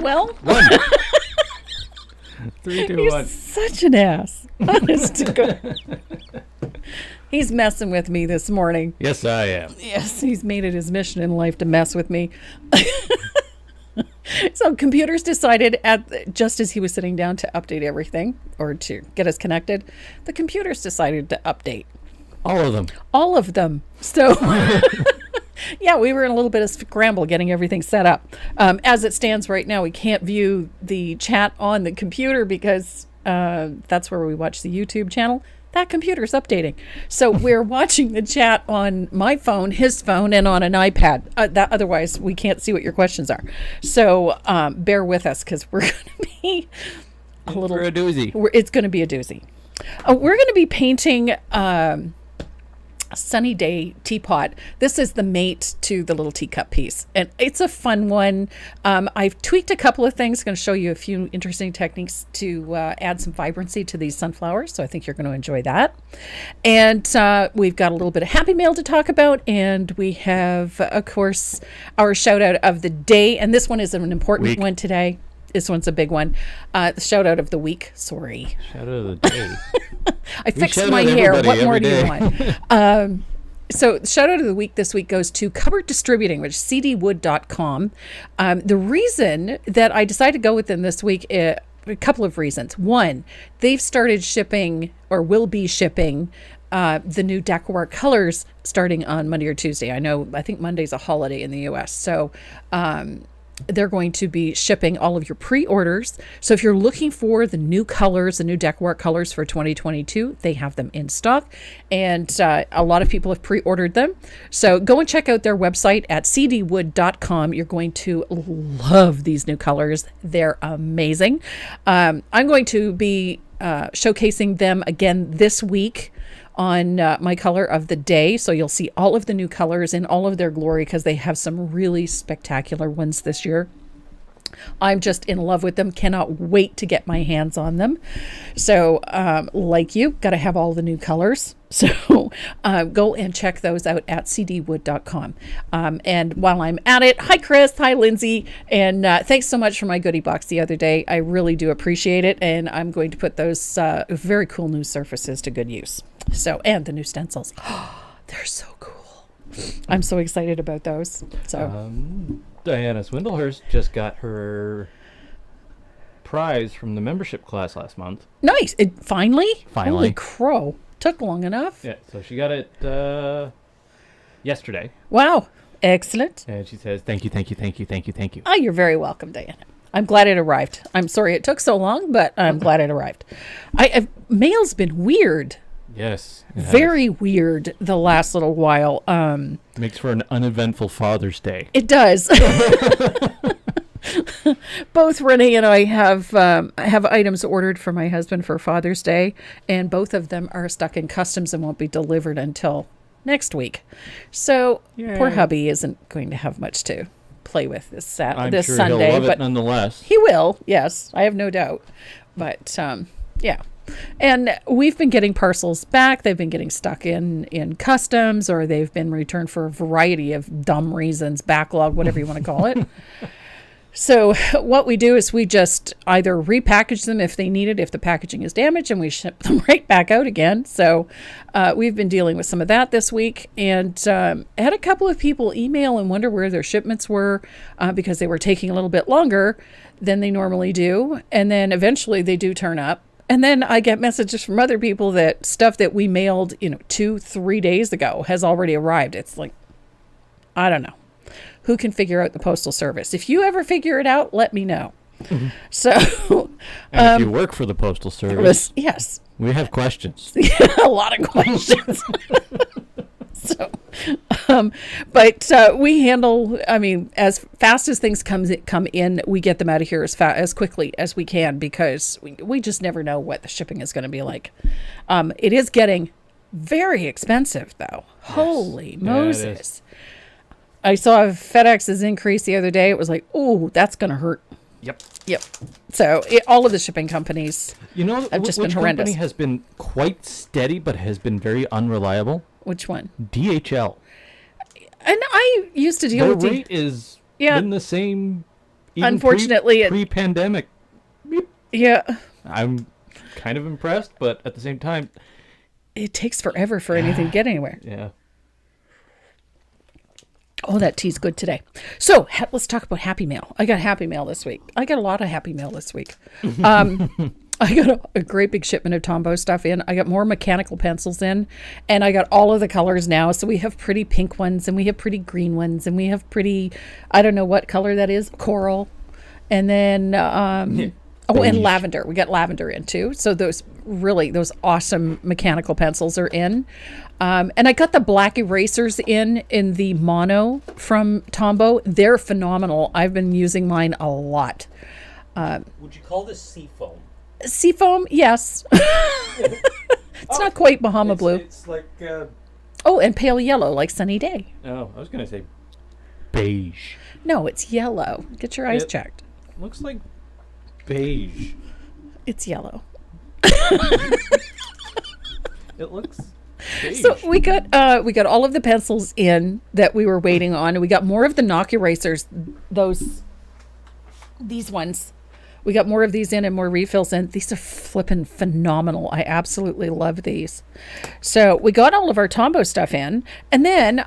Well, 1. 3, 2, 1. he's such an ass. Honest to God. He's messing with me this morning. Yes, I am. Yes, he's made it his mission in life to mess with me. So computers decided just as he was sitting down to update everything or to get us connected, the computers decided to update. All of them. All of them. So yeah, we were in a little bit of scramble getting everything set up. As it stands right now, we can't view the chat on the computer because that's where we watch the YouTube channel. That computer's updating. So we're watching the chat on my phone, his phone, and on an iPad. Otherwise, we can't see what your questions are. So bear with us because we're going to be a doozy. It's going to be a doozy. We're going to be painting Sunny Day Teapot. This is the mate to the little teacup piece, and it's a fun one. I've tweaked a couple of things. Going to show you a few interesting techniques to add some vibrancy to these sunflowers, so I think you're going to enjoy that. And we've got a little bit of happy mail to talk about, and we have, of course, our shout out of the day, and this one is an important one today. This one's a big one. The shout out of the week. Sorry. Shout out of the day. I fixed my hair. What more do you want? So shout out of the week this week goes to Cupboard Distributing, which is cdwood.com. The reason that I decided to go with them this week, a couple of reasons. One, they've started shipping or will be shipping the new decor colors starting on Monday or Tuesday. I think Monday's a holiday in the US. So they're going to be shipping all of your pre-orders. So if you're looking for the new colors, the new decor colors for 2022, they have them in stock. And a lot of people have pre-ordered them. So go and check out their website at cdwood.com. You're going to love these new colors. They're amazing. I'm going to be showcasing them again this week on my color of the day. So you'll see all of the new colors in all of their glory because they have some really spectacular ones this year. I'm just in love with them. Cannot wait to get my hands on them. So like you, got to have all the new colors. So go and check those out at cdwood.com. And while I'm at it, hi Chris, hi Lindsay, and thanks so much for my goodie box the other day. I really do appreciate it, and I'm going to put those very cool new surfaces to good use. So, and the new stencils. They're so cool. I'm so excited about those. So Diana Swindlehurst just got her prize from the membership class last month. Nice. Finally? Finally. Holy crow. Took long enough. Yeah, so she got it yesterday. Wow. Excellent. And she says, thank you, thank you, thank you, thank you, thank you. Oh, you're very welcome, Diana. I'm glad it arrived. I'm sorry it took so long, but I'm glad it arrived. Mail's been weird. Yes. Very weird the last little while. Makes for an uneventful Father's Day. It does. Both Renee and I have items ordered for my husband for Father's Day, and both of them are stuck in customs and won't be delivered until next week. So poor hubby isn't going to have much to play with this sure Sunday. He'll love it nonetheless. He will, yes. I have no doubt. But yeah. And we've been getting parcels back. They've been getting stuck in customs, or they've been returned for a variety of dumb reasons, backlog, whatever you want to call it. So what we do is we just either repackage them if they need it, if the packaging is damaged, and we ship them right back out again. So we've been dealing with some of that this week, and had a couple of people email and wonder where their shipments were because they were taking a little bit longer than they normally do. And then eventually they do turn up. And then I get messages from other people that stuff that we mailed, 2-3 days ago has already arrived. It's like, I don't know. Who can figure out the postal service? If you ever figure it out, let me know. Mm-hmm. So, and if you work for the postal service, yes, we have questions. A lot of questions. So, but we handle, as fast as things come in, we get them out of here as quickly as we can, because we just never know what the shipping is going to be like. It is getting very expensive, though. Yes. Holy Moses. I saw FedEx's increase the other day. It was like, oh, that's going to hurt. Yep. So all of the shipping companies have just been horrendous. Company has been quite steady, but has been very unreliable? Which one? DHL. And I used to deal with the rate is been the same unfortunately, pre-pandemic. Yeah. I'm kind of impressed, but at the same time, it takes forever for anything to get anywhere. Yeah. Oh, that tea's good today. So let's talk about Happy Mail. I got Happy Mail this week. I got a lot of Happy Mail this week. I got a great big shipment of Tombow stuff in. I got more mechanical pencils in, and I got all of the colors now. So we have pretty pink ones, and we have pretty green ones, and we have pretty, I don't know what color that is, coral. And then, and lavender. We got lavender in too. So those awesome mechanical pencils are in. And I got the black erasers in the mono from Tombow. They're phenomenal. I've been using mine a lot. Would you call this seafoam? Seafoam, yes. It's not quite Bahama blue. It's like... and pale yellow, like Sunny Day. Oh, I was going to say beige. No, it's yellow. Get your eyes checked. Looks like beige. It's yellow. It looks beige. So we got all of the pencils in that we were waiting on, and we got more of the knock erasers. These ones. We got more of these in and more refills in. These are flippin' phenomenal. I absolutely love these. So we got all of our Tombow stuff in, and then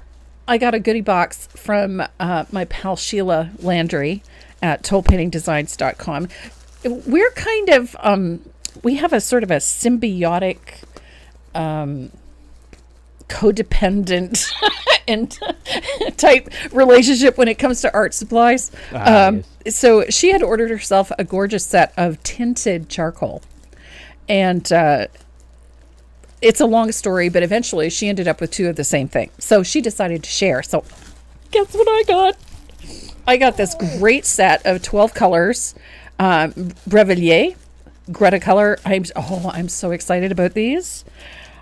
I got a goodie box from my pal Sheila Landry at tollpaintingdesigns.com. We're kind of we have a sort of a symbiotic codependent and type relationship when it comes to art supplies. Yes. So she had ordered herself a gorgeous set of tinted charcoal, and it's a long story, but eventually she ended up with two of the same thing. So she decided to share. So guess what I got? I got this great set of 12 colors, Brevelier, Greta color. I'm so excited about these.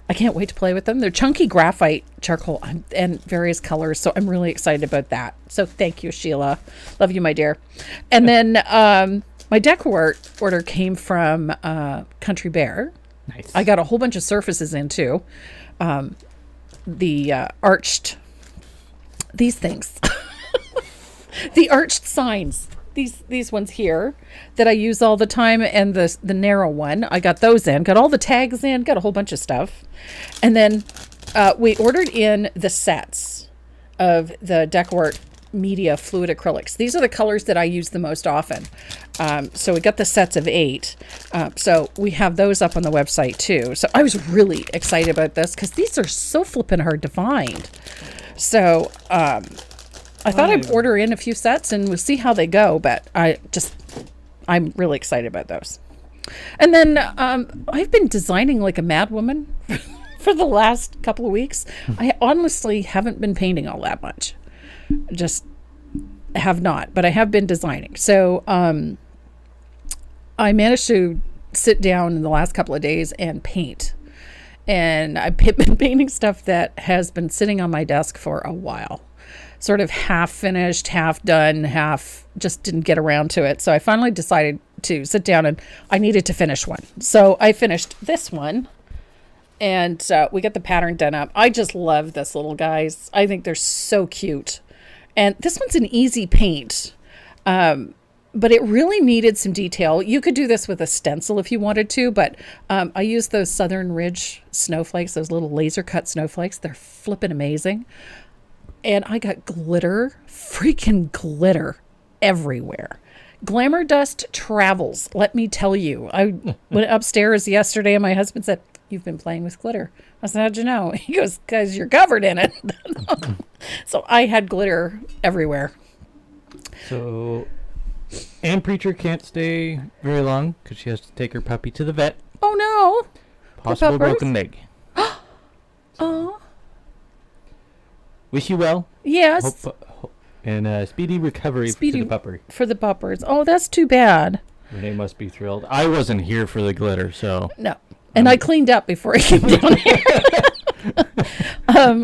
I can't wait to play with them. They're chunky graphite charcoal and various colors, so I'm really excited about that. So thank you, Sheila. Love you, my dear. And then my decor order came from Country Bear. Nice. I got a whole bunch of surfaces in too. The arched, these things, the arched signs. These ones here that I use all the time, and the narrow one, I got those in, got all the tags in, got a whole bunch of stuff. And then we ordered in the sets of the Decor Media Fluid Acrylics. These are the colors that I use the most often. So we got the sets of 8. So we have those up on the website too. So I was really excited about this because these are so flippin' hard to find. So I thought I'd order in a few sets and we'll see how they go, but I'm really excited about those. And then I've been designing like a madwoman for the last couple of weeks. I honestly haven't been painting all that much. Just have not, but I have been designing. So I managed to sit down in the last couple of days and paint. And I've been painting stuff that has been sitting on my desk for a while. Sort of half finished, half done, half just didn't get around to it. So I finally decided to sit down and I needed to finish one. So I finished this one and we got the pattern done up. I just love this little guys. I think they're so cute. And this one's an easy paint, but it really needed some detail. You could do this with a stencil if you wanted to, but I used those Southern Ridge snowflakes, those little laser cut snowflakes. They're flippin' amazing. And I got glitter, freaking glitter everywhere. Glamour dust travels, let me tell you. I went upstairs yesterday and my husband said, "You've been playing with glitter." I said, "How'd you know?" He goes, "Because you're covered in it." So I had glitter everywhere. So Ann Preacher can't stay very long because she has to take her puppy to the vet. Oh, no. Possible broken leg. Oh. Wish you well. Yes. And speedy recovery for the pupper. For the puppers. Oh, that's too bad. Renee must be thrilled. I wasn't here for the glitter, so. No. And I cleaned up before I came down here.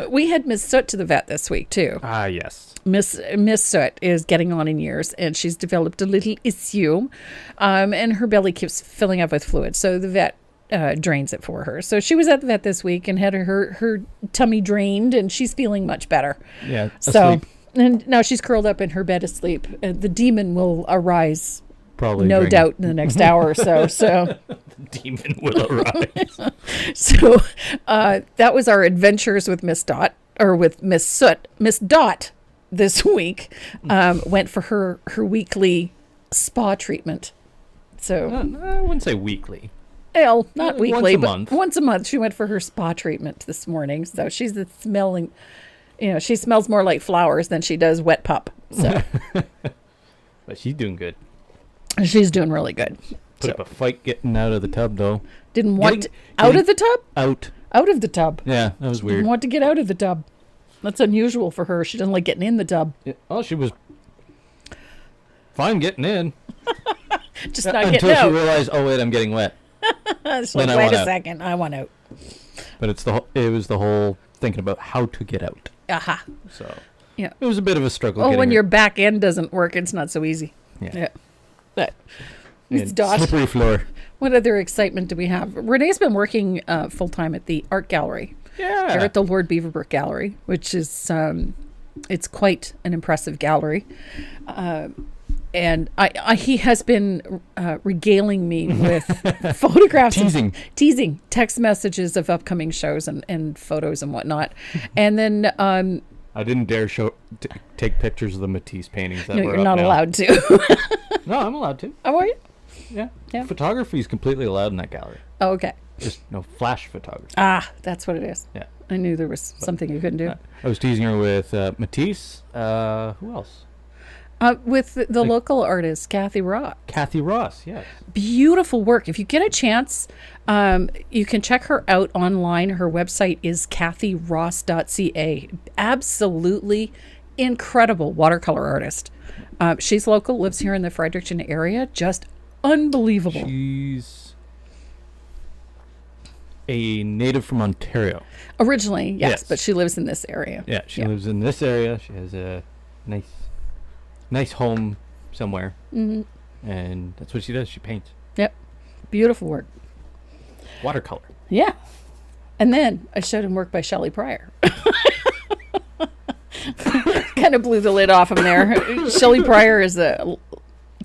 We had Miss Soot to the vet this week, too. Ah, yes. Miss Soot is getting on in years, and she's developed a little issue, and her belly keeps filling up with fluid. So the vet drains it for her. So she was at the vet this week and had her tummy drained, and she's feeling much better. Yeah, so asleep. And now she's curled up in her bed asleep. The demon will arise, Probably. no doubt, in the next hour or so. So, The demon will arise. so that was our adventures with Miss Dot, or with Miss Soot. Miss Dot this week went for her weekly spa treatment. So I wouldn't say weekly. well, not weekly, but month. once a month she went for her spa treatment this morning. So she's smelling, she smells more like flowers than she does wet pup. So But she's doing good. she's doing really good. Put up a fight getting out of the tub, though. Didn't want out of the tub? Out. Out of the tub. Yeah, that was weird. Didn't want to get out of the tub. That's unusual for her. She doesn't like getting in the tub. Yeah. Oh, she was fine getting in. Just not Until getting she out. realized, oh, wait, I'm getting wet. It's Then like, I wait want a out. second. I want out. But it was the whole thinking about how to get out. Aha. So Yeah. it was a bit of a struggle. Oh, getting when her- your back end doesn't work, it's not so easy. Yeah. But Miss And Dot, slippery floor. what other excitement do we have? Renee's been working full time at the art gallery. Yeah. Here at the Lord Beaverbrook Gallery, which is it's quite an impressive gallery. And he has been regaling me with photographs, teasing text messages of upcoming shows and photos and whatnot. And then I didn't dare take pictures of the Matisse paintings that no, were you're up not now. allowed to. No, I'm allowed to. Oh, are you? Yeah. Yeah. Photography is completely allowed in that gallery. Oh, okay. Just no flash photography. Ah, that's what it is. Yeah. I knew there was something you couldn't do. I was teasing her with Matisse. Who else? With the local artist, Kathy Ross. Kathy Ross, yes. Beautiful work. If you get a chance, you can check her out online. Her website is kathyross.ca. Absolutely incredible watercolor artist. She's local, lives here in the Fredericton area. Just unbelievable. She's a native from Ontario. Originally, yes, Yes. but she lives in this area. Yeah, she lives in this area. She has a nice home somewhere. Mm-hmm. And that's what she does. She paints. Yep. Beautiful work. Watercolor. Yeah. And then I showed him work by Shelley Pryor. Kind of blew the lid off him there. Shelley Pryor is a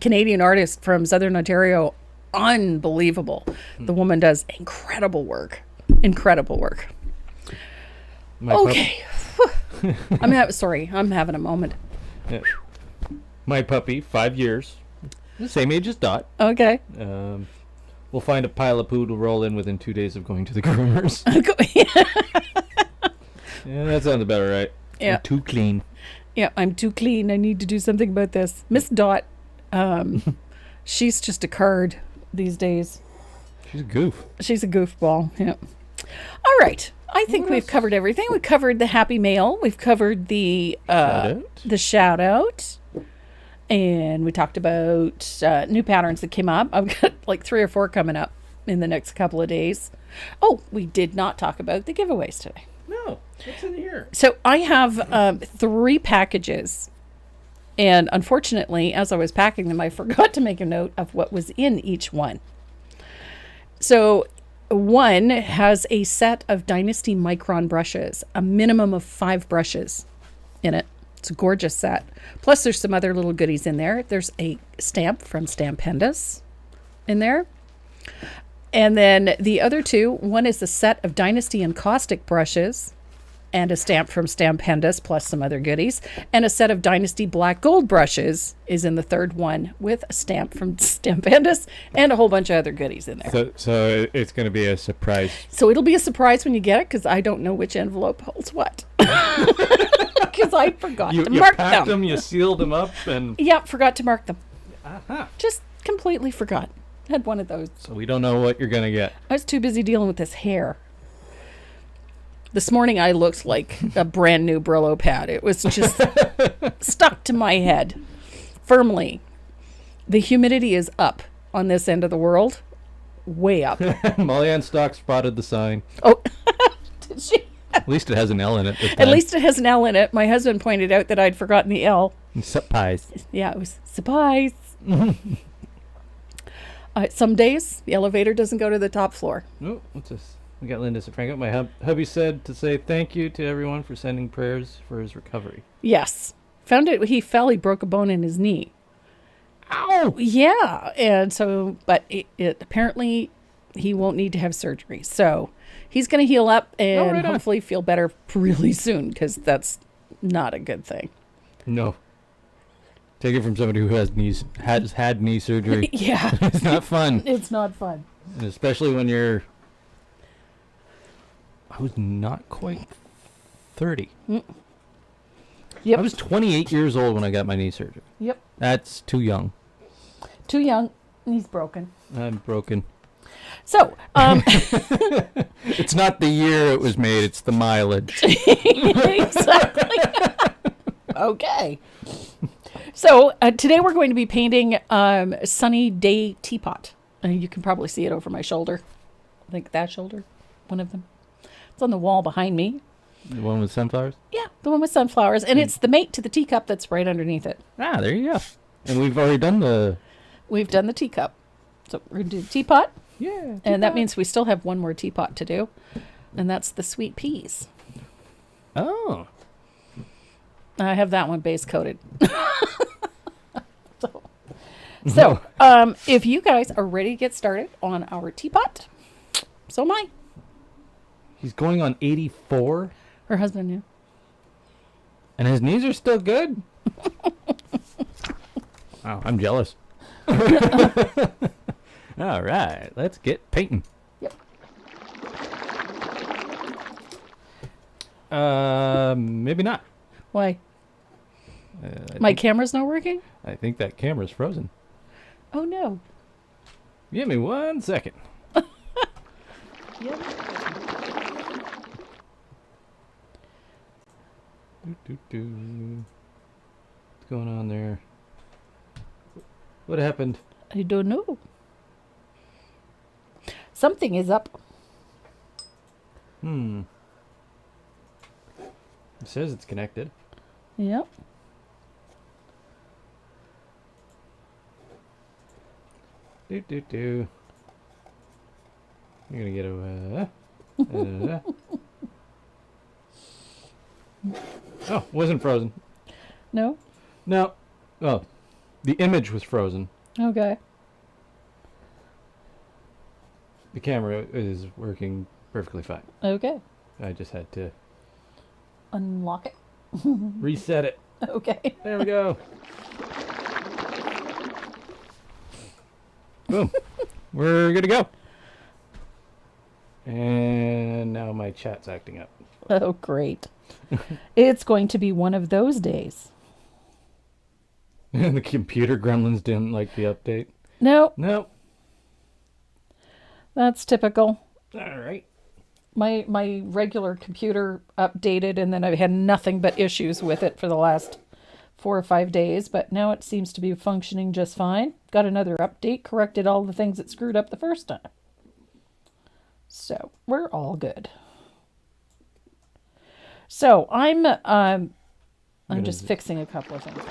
Canadian artist from Southern Ontario. Unbelievable. The woman does incredible work. Incredible work. Okay. I'm having a moment. Yeah. My puppy, 5 years. The same age as Dot. Okay. We'll find a pile of poo to roll in within 2 days of going to the groomers. Yeah, that sounds about right. Yeah. I'm too clean. Yeah, I'm too clean. I need to do something about this. Miss Dot, she's just a card these days. She's a goof. She's a goofball. Yeah. All right. I think we've covered everything. We covered the happy mail. We've covered the shout out. And we talked about new patterns that came up. I've got like 3 or 4 coming up in the next couple of days. Oh, we did not talk about the giveaways today. No. What's in here? So I have 3 packages. And unfortunately, as I was packing them, I forgot to make a note of what was in each one. So one has a set of Dynasty Micron brushes, a minimum of 5 brushes in it. It's a gorgeous set. Plus, there's some other little goodies in there. There's a stamp from Stampendous in there. And then the other 2, one is a set of Dynasty Encaustic brushes and a stamp from Stampendous, plus some other goodies. And a set of Dynasty Black Gold brushes is in the third one with a stamp from Stampendous and a whole bunch of other goodies in there. So it's going to be a surprise. So it'll be a surprise when you get it, because I don't know which envelope holds what. Because I forgot to You mark packed them. them, you sealed them up, and... Yeah, forgot to mark them. Uh-huh. Just completely forgot. Had one of those. So we don't know what you're going to get. I was too busy dealing with this hair. This morning I looked like a brand new Brillo pad. It was just stuck to my head firmly. The humidity is up on this end of the world. Way up. Molly Ann Stock spotted the sign. Oh, did she? At least it has an L in it this time. At least it has an L in it. My husband pointed out that I'd forgotten the L. Surprise. Yeah, it was surprise. Some days the elevator doesn't go to the top floor. Oh, what's this? We got Linda Safranco. My hubby said to say thank you to everyone for sending prayers for his recovery. Yes. Found it. He fell. He broke a bone in his knee. Ow! Yeah, and so, but it apparently he won't need to have surgery. So he's going to heal up and hopefully feel better really soon, because that's not a good thing. No. Take it from somebody who has had knee surgery. Yeah. It's not fun. It's not fun. And especially when I was not quite 30. Yep. I was 28 years old when I got my knee surgery. Yep. That's too young. Too young. He's broken. I'm broken. So, it's not the year it was made, it's the mileage. exactly. Okay. So, today we're going to be painting Sunny Day Teapot. You can probably see it over my shoulder. I think that shoulder, one of them. It's on the wall behind me. The one with sunflowers? Yeah, the one with sunflowers. And it's the mate to the teacup that's right underneath it. Ah, there you go. And we've already done the... We've done the teacup. So we're going to do the teapot. Yeah. Teapot. And that means we still have one more teapot to do. And that's the sweet peas. Oh. I have that one base coated. So, if you guys are ready to get started on our teapot, so am I. He's going on 84? Her husband knew. And his knees are still good? Wow, I'm jealous. All right, let's get painting. Yep. Maybe not. Why? My camera's not working? I think that camera's frozen. Oh, no. Give me 1 second. Yep. What's going on there? What happened? I don't know. Something is up. It says it's connected. Yep. You're gonna get a. Oh, wasn't frozen. No? No. Oh, the image was frozen. Okay. The camera is working perfectly fine. Okay. I just had to Unlock it. reset it. Okay. There we go. Boom. We're good to go. And now my chat's acting up. Oh, great. It's going to be one of those days. The computer gremlins didn't like the update. No, Nope. that's typical. All right. My regular computer updated, and then I had nothing but issues with it for the last 4 or 5 days, but now it seems to be functioning just fine. Got another update, corrected all the things that screwed up the first time. So we're all good. So I'm just fixing a couple of things.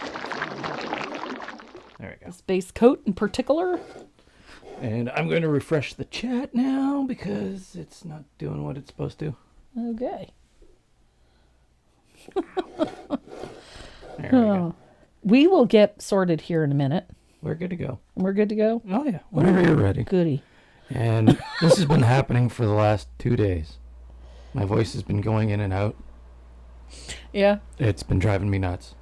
There we go. This base coat in particular. And I'm going to refresh the chat now because it's not doing what it's supposed to. Okay. There we go. We will get sorted here in a minute. We're good to go. We're good to go? Oh, yeah. Whenever you're ready. Goody. And this has been happening for the last 2 days. My voice has been going in and out. Yeah. It's been driving me nuts.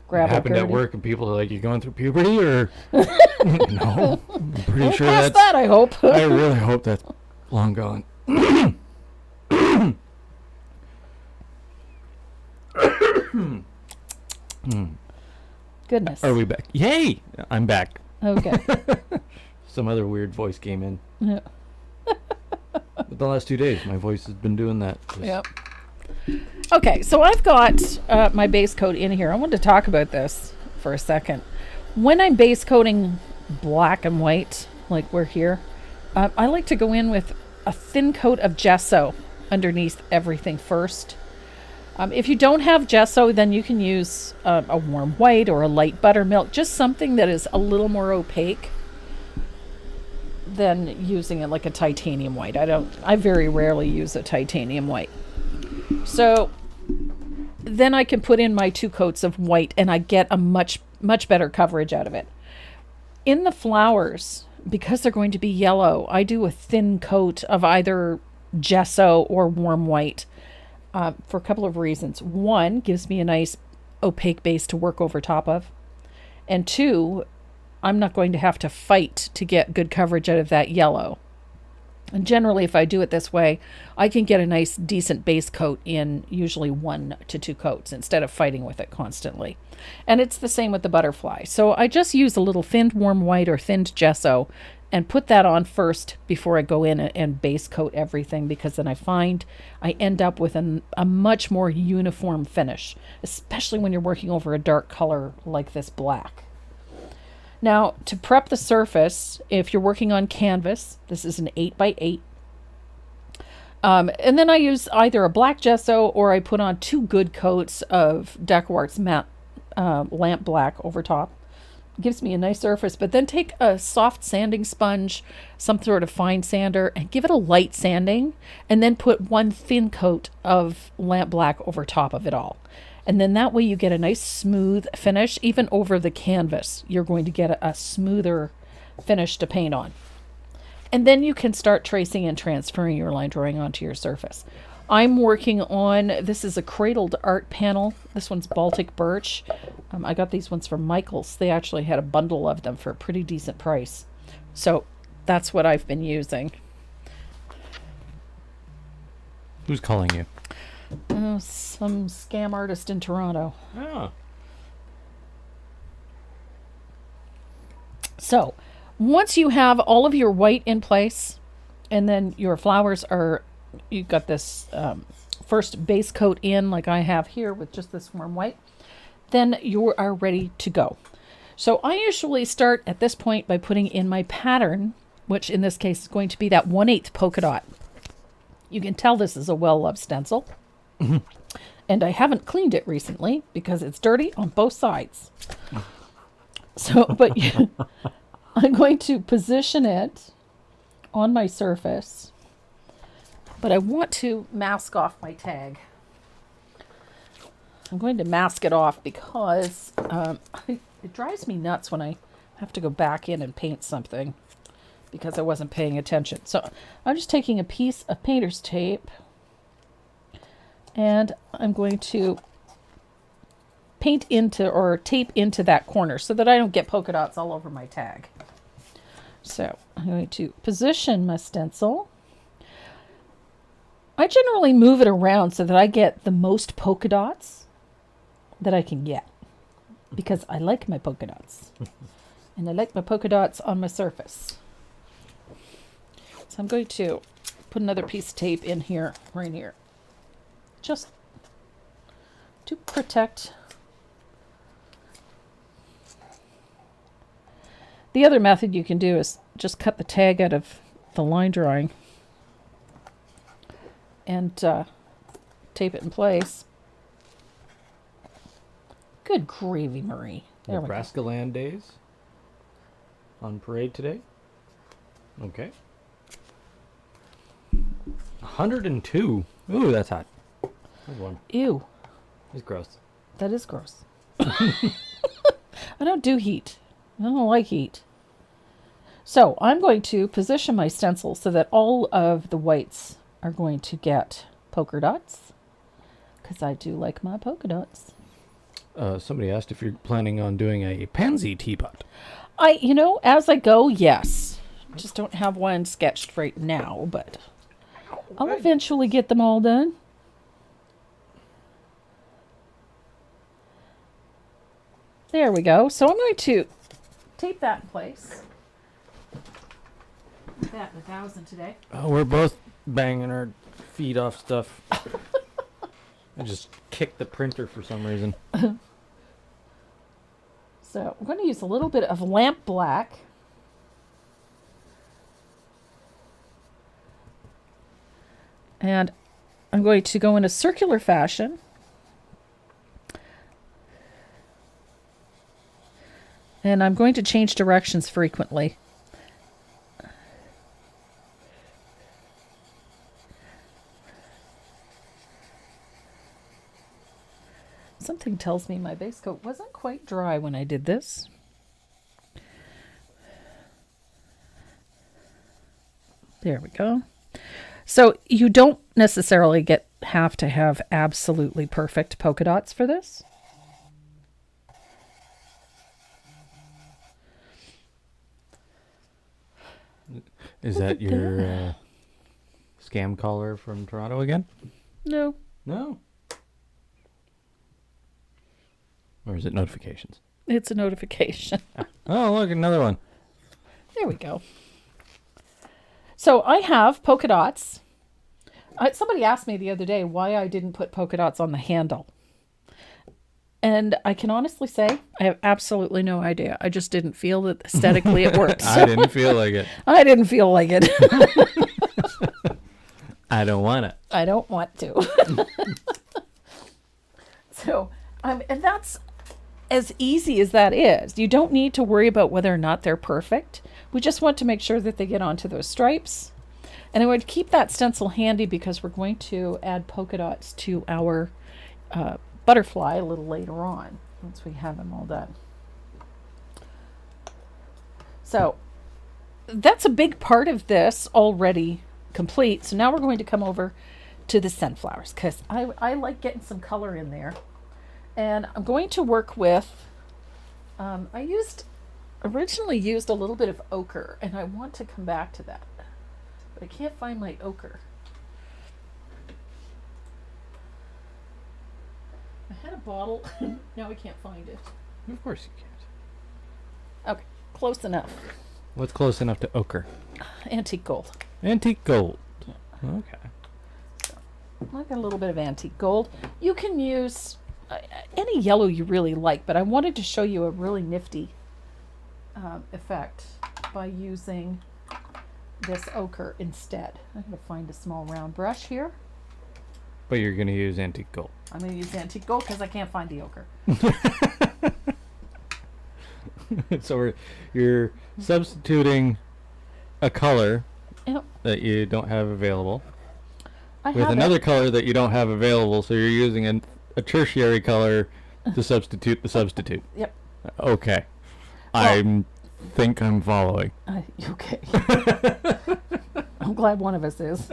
Grab it happened at work, and people are like, "You going through puberty?" Or no, I'm pretty sure past that's. that, I hope. I really hope that's long gone. Goodness. Are we back? Yay! I'm back. Okay. Some other weird voice came in. Yeah. But the last 2 days, my voice has been doing that. Just Yep. Okay, so I've got my base coat in here. I wanted to talk about this for a second. When I'm base coating black and white, like we're here, I like to go in with a thin coat of gesso underneath everything first. If you don't have gesso, then you can use a warm white or a light buttermilk, just something that is a little more opaque than using it like a titanium white. I very rarely use a titanium white. So then I can put in my 2 coats of white and I get a much better coverage out of it. In the flowers, because they're going to be yellow, I do a thin coat of either gesso or warm white for a couple of reasons. One, gives me a nice opaque base to work over top of. And 2, I'm not going to have to fight to get good coverage out of that yellow. And generally, if I do it this way, I can get a nice, decent base coat in usually 1 to 2 coats instead of fighting with it constantly. And it's the same with the butterfly. So I just use a little thinned warm white or thinned gesso and put that on first before I go in and base coat everything, because then I find I end up with a much more uniform finish, especially when you're working over a dark color like this black. Now, to prep the surface, if you're working on canvas, this is an 8x8. And then I use either a black gesso or I put on 2 good coats of DecoArt's matte lamp black over top. Gives me a nice surface, but then take a soft sanding sponge, some sort of fine sander, and give it a light sanding, and then put 1 thin coat of lamp black over top of it all. And then that way you get a nice smooth finish. Even over the canvas, you're going to get a smoother finish to paint on. And then you can start tracing and transferring your line drawing onto your surface. I'm working on, this is a cradled art panel. This one's Baltic birch. I got these ones from Michael's. They actually had a bundle of them for a pretty decent price. So that's what I've been using. Who's calling you? Some scam artist in Toronto. Oh. So once you have all of your white in place, and then your flowers are, you've got this first base coat in like I have here with just this warm white, then you are ready to go. So I usually start at this point by putting in my pattern, which in this case is going to be that 1/8 polka dot. You can tell this is a well-loved stencil. And I haven't cleaned it recently because it's dirty on both sides. So, but I'm going to position it on my surface, but I want to mask off my tag. I'm going to mask it off because it drives me nuts when I have to go back in and paint something because I wasn't paying attention. So I'm just taking a piece of painter's tape and I'm going to paint into or tape into that corner so that I don't get polka dots all over my tag. So I'm going to position my stencil. I generally move it around so that I get the most polka dots that I can get because I like my polka dots and I like my polka dots on my surface. So I'm going to put another piece of tape in here, right here, just to protect. The other method you can do is just cut the tag out of the line drawing and tape it in place. Good gravy, Marie. There we go. Nebraska Land Days on parade today. Okay. 102. Ooh, that's hot. That's warm. Ew. It's gross. That is gross. I don't do heat. I don't like heat. So I'm going to position my stencil so that all of the whites are going to get polka dots because I do like my polka dots. Somebody asked if you're planning on doing a pansy teapot. As I go, yes. Just don't have one sketched right now, but I'll eventually get them all done. There we go. So I'm going to tape that in place. That in 1,000 today. Oh, we're both banging our feet off stuff. I just kicked the printer for some reason. So I'm going to use a little bit of lamp black. And I'm going to go in a circular fashion. And I'm going to change directions frequently. Something tells me my base coat wasn't quite dry when I did this. There we go. So you don't necessarily have to have absolutely perfect polka dots for this. Is that your scam caller from Toronto again? No. No. Or is it notifications? It's a notification. Oh, look, another one. There we go. So I have polka dots. Somebody asked me the other day why I didn't put polka dots on the handle. And I can honestly say I have absolutely no idea. I just didn't feel that aesthetically it works. I didn't feel like it. I didn't feel like it. I don't want it. I don't want to. So, and that's as easy as that is. You don't need to worry about whether or not they're perfect. We just want to make sure that they get onto those stripes. And I would keep that stencil handy because we're going to add polka dots to our butterfly a little later on once we have them all done. So that's a big part of this already complete. So now we're going to come over to the sunflowers because I like getting some color in there. And I'm going to work with, I originally used a little bit of ochre, and I want to come back to that, but I can't find my ochre. I had a bottle, now I can't find it. Of course you can't. Okay, close enough. What's close enough to ochre? Antique gold. Antique gold. Okay. I got a little bit of antique gold. You can use any yellow you really like, but I wanted to show you a really nifty effect by using this ochre instead. I'm going to find a small round brush here. But you're going to use antique gold. I'm going to use antique gold because I can't find the ochre. So you're substituting a color Yep. that you don't have available I with have another it. color that you don't have available, so you're using a tertiary color to substitute the substitute. Yep. Okay. Well, I think I'm following. Okay. I'm glad one of us is.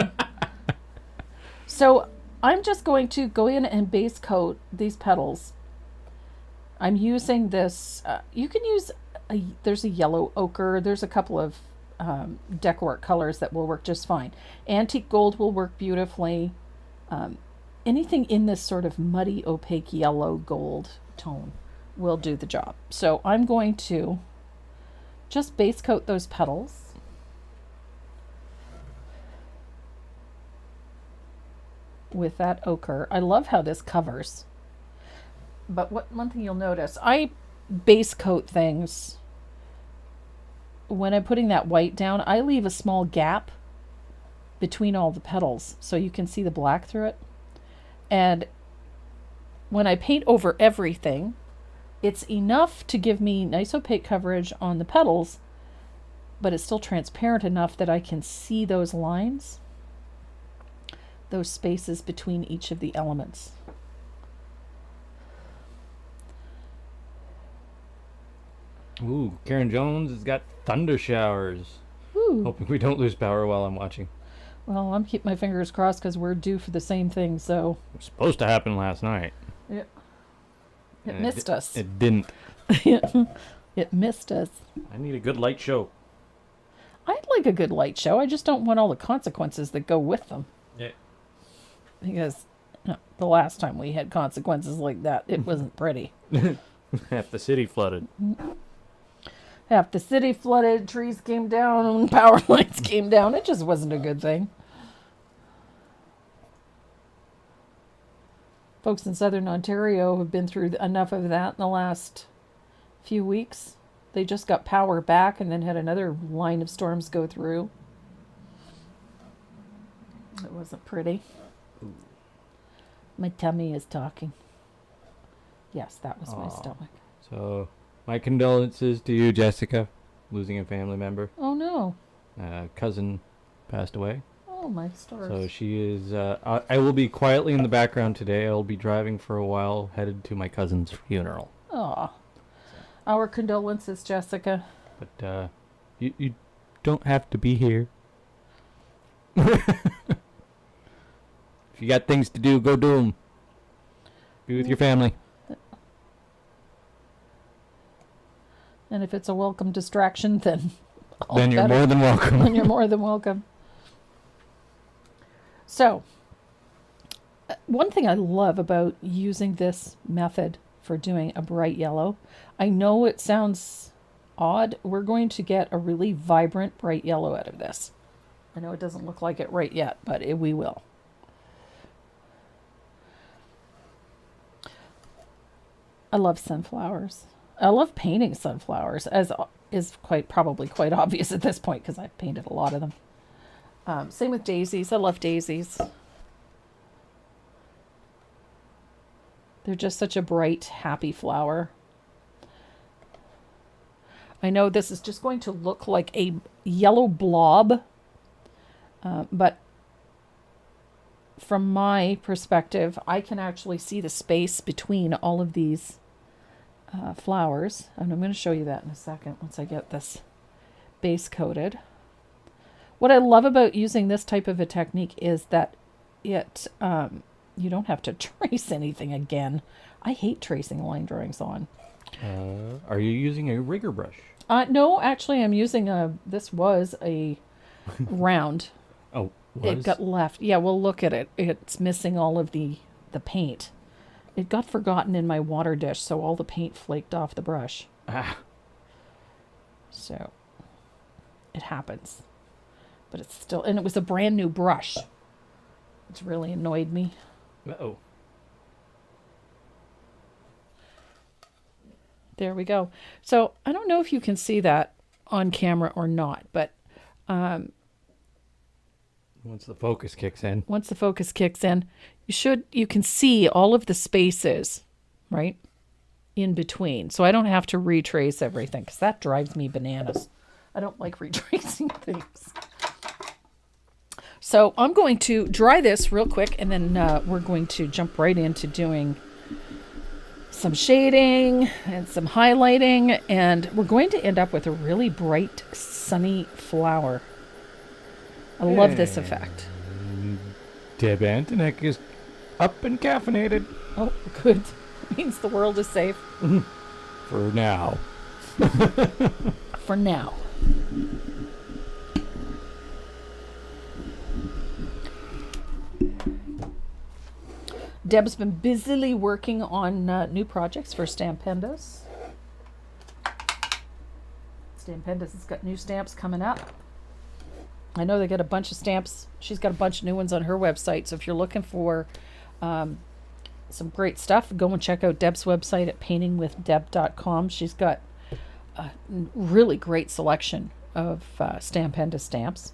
So I'm just going to go in and base coat these petals. I'm using this, you can use, there's a yellow ochre, there's a couple of decorate colors that will work just fine. Antique gold will work beautifully. Anything in this sort of muddy, opaque yellow gold tone will do the job. So I'm going to just base coat those petals. With that ochre. I love how this covers. But one thing you'll notice, I base coat things. When I'm putting that white down, I leave a small gap between all the petals so you can see the black through it. And when I paint over everything, it's enough to give me nice opaque coverage on the petals, but it's still transparent enough that I can see those lines, those spaces between each of the elements. Ooh, Karen Jones has got thunder showers. Ooh. Hoping we don't lose power while I'm watching. Well, I'm keeping my fingers crossed because we're due for the same thing, so. It was supposed to happen last night. It And missed us. It didn't. It missed us. I need a good light show. I'd like a good light show. I just don't want all the consequences that go with them. Yeah. Because the last time we had consequences like that, it wasn't pretty. Half the city flooded. Half the city flooded, trees came down, and power lines came down. It just wasn't a good thing. Folks in southern Ontario have been through enough of that in the last few weeks. They just got power back and then had another line of storms go through. It wasn't pretty. Ooh. My tummy is talking. Yes, that was my stomach. So, my condolences to you, Jessica, losing a family member. Oh no. Cousin passed away. Oh Oh, my stars. So she is, I will be quietly in the background today. I'll be driving for a while, headed to my cousin's funeral. Aw. Our condolences, Jessica. But you don't have to be here. If you got things to do, go do them. Be with your family. And if it's a welcome distraction, then Then you're more than welcome. Then you're more than welcome. So, one thing I love about using this method for doing a bright yellow, I know it sounds odd. We're going to get a really vibrant bright yellow out of this. I know it doesn't look like it right yet, but we will. I love sunflowers. I love painting sunflowers, as is probably quite obvious at this point because I've painted a lot of them. Same with daisies. I love daisies. They're just such a bright, happy flower. I know this is just going to look like a yellow blob, but from my perspective, I can actually see the space between all of these flowers. And I'm going to show you that in a second once I get this base coated. What I love about using this type of a technique is that it you don't have to trace anything again. I hate tracing line drawings on. Are you using a rigger brush? No, actually I'm using this was a round. Oh, it got left. Yeah, well, look at it. It's missing all of the paint. It got forgotten in my water dish, so all the paint flaked off the brush. So it happens. But it's still, and it was a brand new brush. It's really annoyed me. Uh-oh. There we go. So I don't know if you can see that on camera or not, but once the focus kicks in. Once the focus kicks in, you can see all of the spaces, right, in between. So I don't have to retrace everything because that drives me bananas. I don't like retracing things. So I'm going to dry this real quick, and then we're going to jump right into doing some shading and some highlighting, and we're going to end up with a really bright, sunny flower. I love this effect. Deb Antonek is up and caffeinated. Oh, good. Means the world is safe. For now. For now. Deb's been busily working on new projects for Stampendos. Stampendos has got new stamps coming up. I know they got a bunch of stamps. She's got a bunch of new ones on her website. So if you're looking for some great stuff, go and check out Deb's website at paintingwithdeb.com. She's got a really great selection of Stampendos stamps.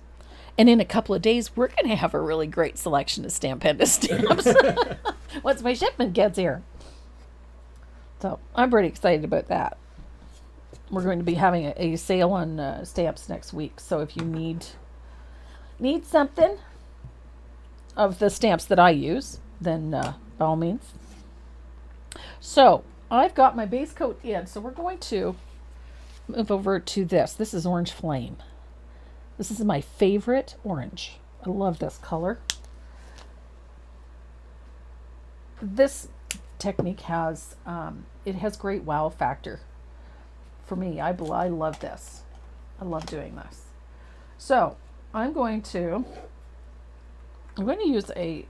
And in a couple of days, we're going to have a really great selection of Stampendos stamps once my shipment gets here. So I'm pretty excited about that. We're going to be having a sale on stamps next week. So if you need something of the stamps that I use, then by all means. So I've got my base coat in. So we're going to move over to this. This is Orange Flame. This is my favorite orange. I love this color. This technique has, it has great wow factor. For me, I love this. I love doing this. So I'm going to use a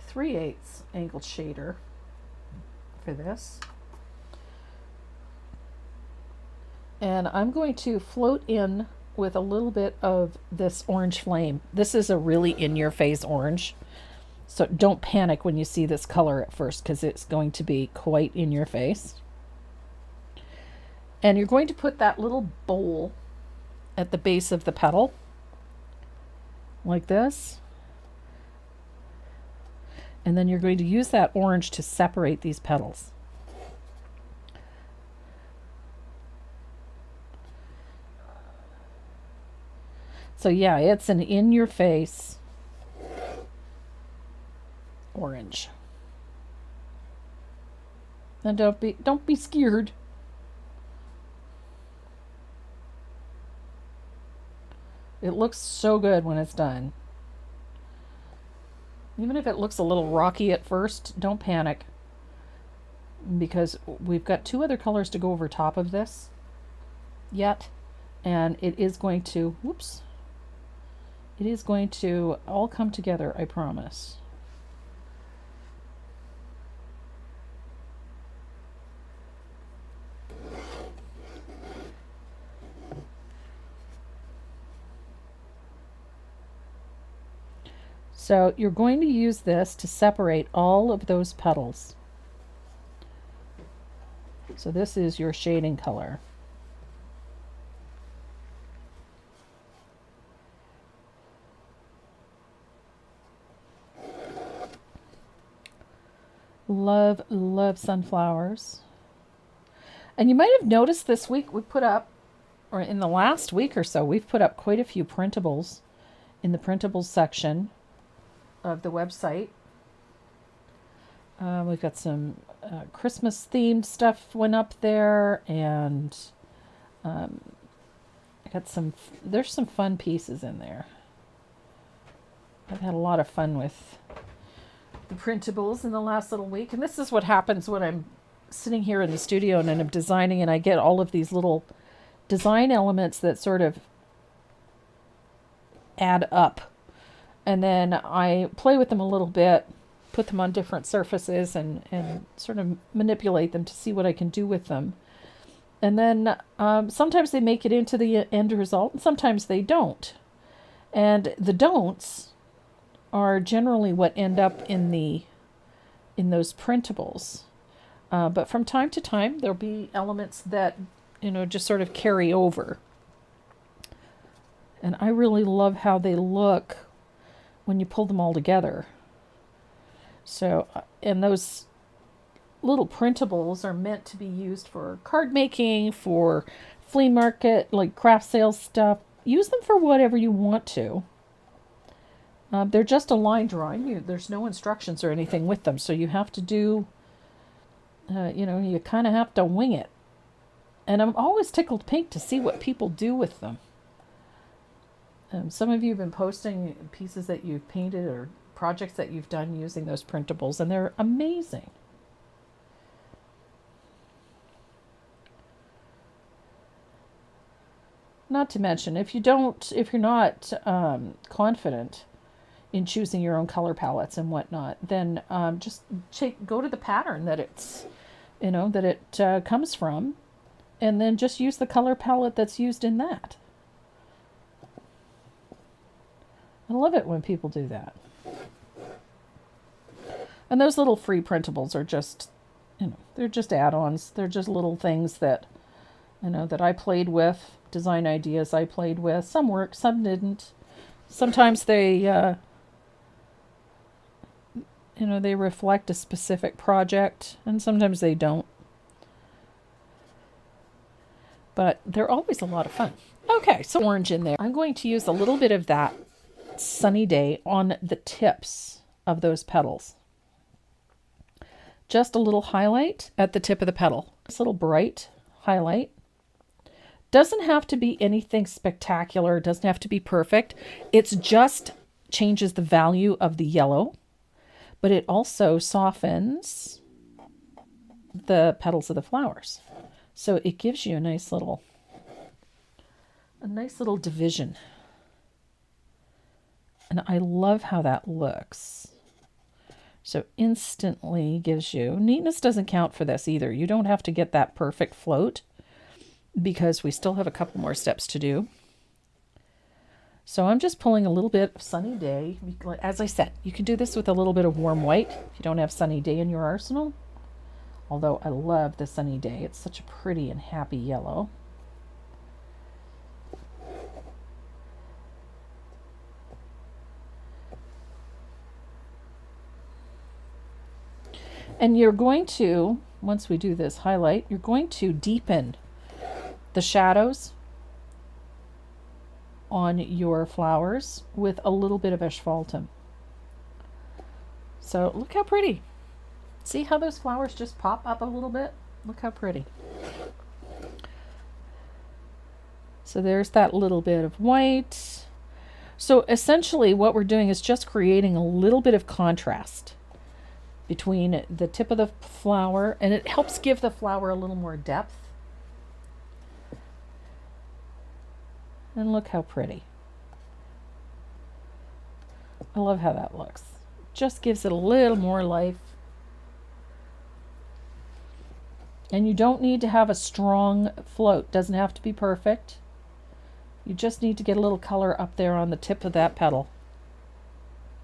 3/8 angled shader for this. And I'm going to float in with a little bit of this Orange Flame. This is a really in-your-face orange. So don't panic when you see this color at first because it's going to be quite in your face. And you're going to put that little bowl at the base of the petal like this. And then you're going to use that orange to separate these petals. So yeah, it's an in-your-face orange. And don't be scared. It looks so good when it's done. Even if it looks a little rocky at first, don't panic, because we've got 2 other colors to go over top of this yet, and it is going to, whoops, it is going to all come together, I promise. So you're going to use this to separate all of those petals. So this is your shading color. Love, love sunflowers. And you might have noticed this week we put up, or in the last week or so, we've put up quite a few printables in the printables section of the website. We've got some Christmas themed stuff went up there, and I got there's some fun pieces in there. I've had a lot of fun with the printables in the last little week, and this is what happens when I'm sitting here in the studio and I'm designing, and I get all of these little design elements that sort of add up, and then I play with them a little bit, put them on different surfaces, and sort of manipulate them to see what I can do with them. And then sometimes they make it into the end result, and sometimes they don't. And the don'ts are generally what end up in those printables. But from time to time, there'll be elements that, just sort of carry over. And I really love how they look when you pull them all together. So, and those little printables are meant to be used for card making, for flea market, like craft sales stuff. Use them for whatever you want to. They're just a line drawing. There's no instructions or anything with them, so you have to do, you kind of have to wing it. And I'm always tickled pink to see what people do with them. Some of you have been posting pieces that you've painted or projects that you've done using those printables, and they're amazing. Not to mention, if you're not confident in choosing your own color palettes and whatnot, then just go to the pattern that it comes from, and then just use the color palette that's used in that. I love it when people do that. And those little free printables are just, they're just add-ons. They're just little things that, that I played with, design ideas I played with. Some worked, some didn't. Sometimes they, they reflect a specific project, and sometimes they don't. But they're always a lot of fun. Okay, so orange in there. I'm going to use a little bit of that Sunny Day on the tips of those petals. Just a little highlight at the tip of the petal. This little bright highlight. Doesn't have to be anything spectacular. Doesn't have to be perfect. It's just changes the value of the yellow, but it also softens the petals of the flowers. So it gives you a nice little division. And I love how that looks. So instantly gives you, neatness doesn't count for this either. You don't have to get that perfect float because we still have a couple more steps to do. So I'm just pulling a little bit of Sunny Day. As I said, you can do this with a little bit of warm white if you don't have Sunny Day in your arsenal. Although I love the Sunny Day. It's such a pretty and happy yellow. And you're going to, once we do this highlight, you're going to deepen the shadows on your flowers with a little bit of asphaltum. So look how pretty. See how those flowers just pop up a little bit? Look how pretty. So there's that little bit of white. So essentially what we're doing is just creating a little bit of contrast between the tip of the flower, and it helps give the flower a little more depth. And look how pretty. I love how that looks. Just gives it a little more life. And you don't need to have a strong float. Doesn't have to be perfect. You just need to get a little color up there on the tip of that petal.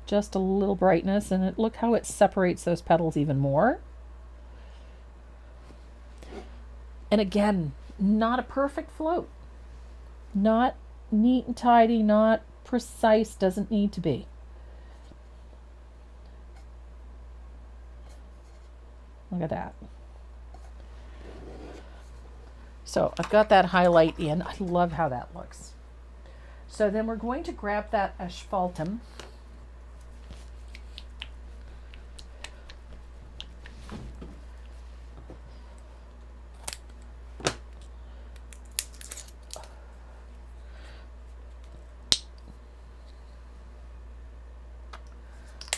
Just a little brightness, and look how it separates those petals even more. And again, not a perfect float. Not neat and tidy, not precise, doesn't need to be. Look at that. So I've got that highlight in. I love how that looks. So then we're going to grab that asphaltum.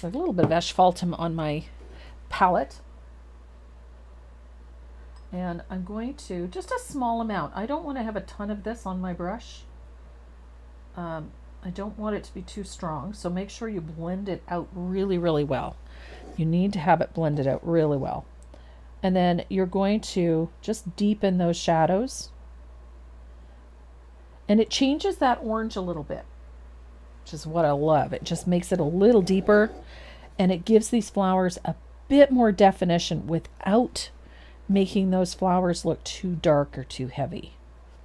So a little bit of asphaltum on my palette. And I'm going to, just a small amount. I don't want to have a ton of this on my brush. I don't want it to be too strong. So make sure you blend it out really, really well. You need to have it blended out really well. And then you're going to just deepen those shadows. And it changes that orange a little bit, which is what I love. It just makes it a little deeper, and it gives these flowers a bit more definition without making those flowers look too dark or too heavy.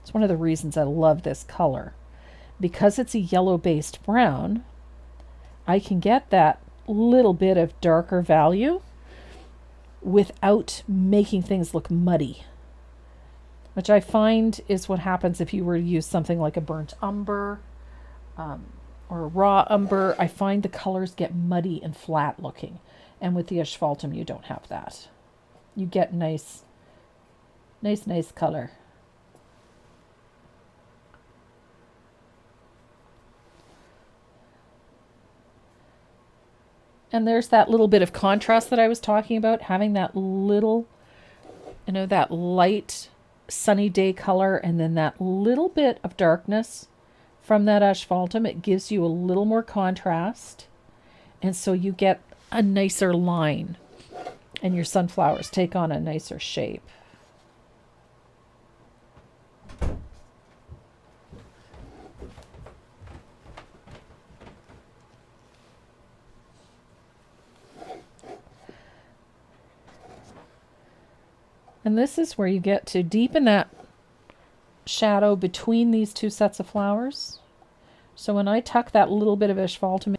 It's one of the reasons I love this color. Because it's a yellow-based brown, I can get that little bit of darker value without making things look muddy, which I find is what happens if you were to use something like a burnt umber or a raw umber. I find the colors get muddy and flat looking, and with the asphaltum you don't have that. You get nice color. And there's that little bit of contrast that I was talking about, having that little, that light sunny day color, and then that little bit of darkness from that asphaltum. It gives you a little more contrast, and so you get a nicer line, and your sunflowers take on a nicer shape. And this is where you get to deepen that shadow between these two sets of flowers. So when I tuck that little bit of asphaltum,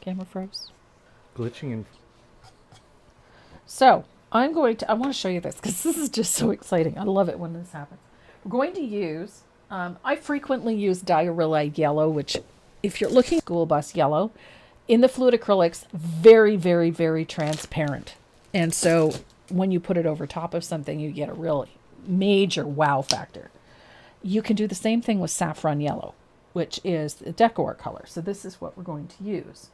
camera froze. Glitching in. So I want to show you this because this is just so exciting. I love it when this happens. We're going to use, I frequently use diarrhea yellow, which if you're looking at school bus yellow, in the fluid acrylics, very, very, very transparent. And so when you put it over top of something, you get a really major wow factor. You can do the same thing with saffron yellow, which is the decor color. So this is what we're going to use.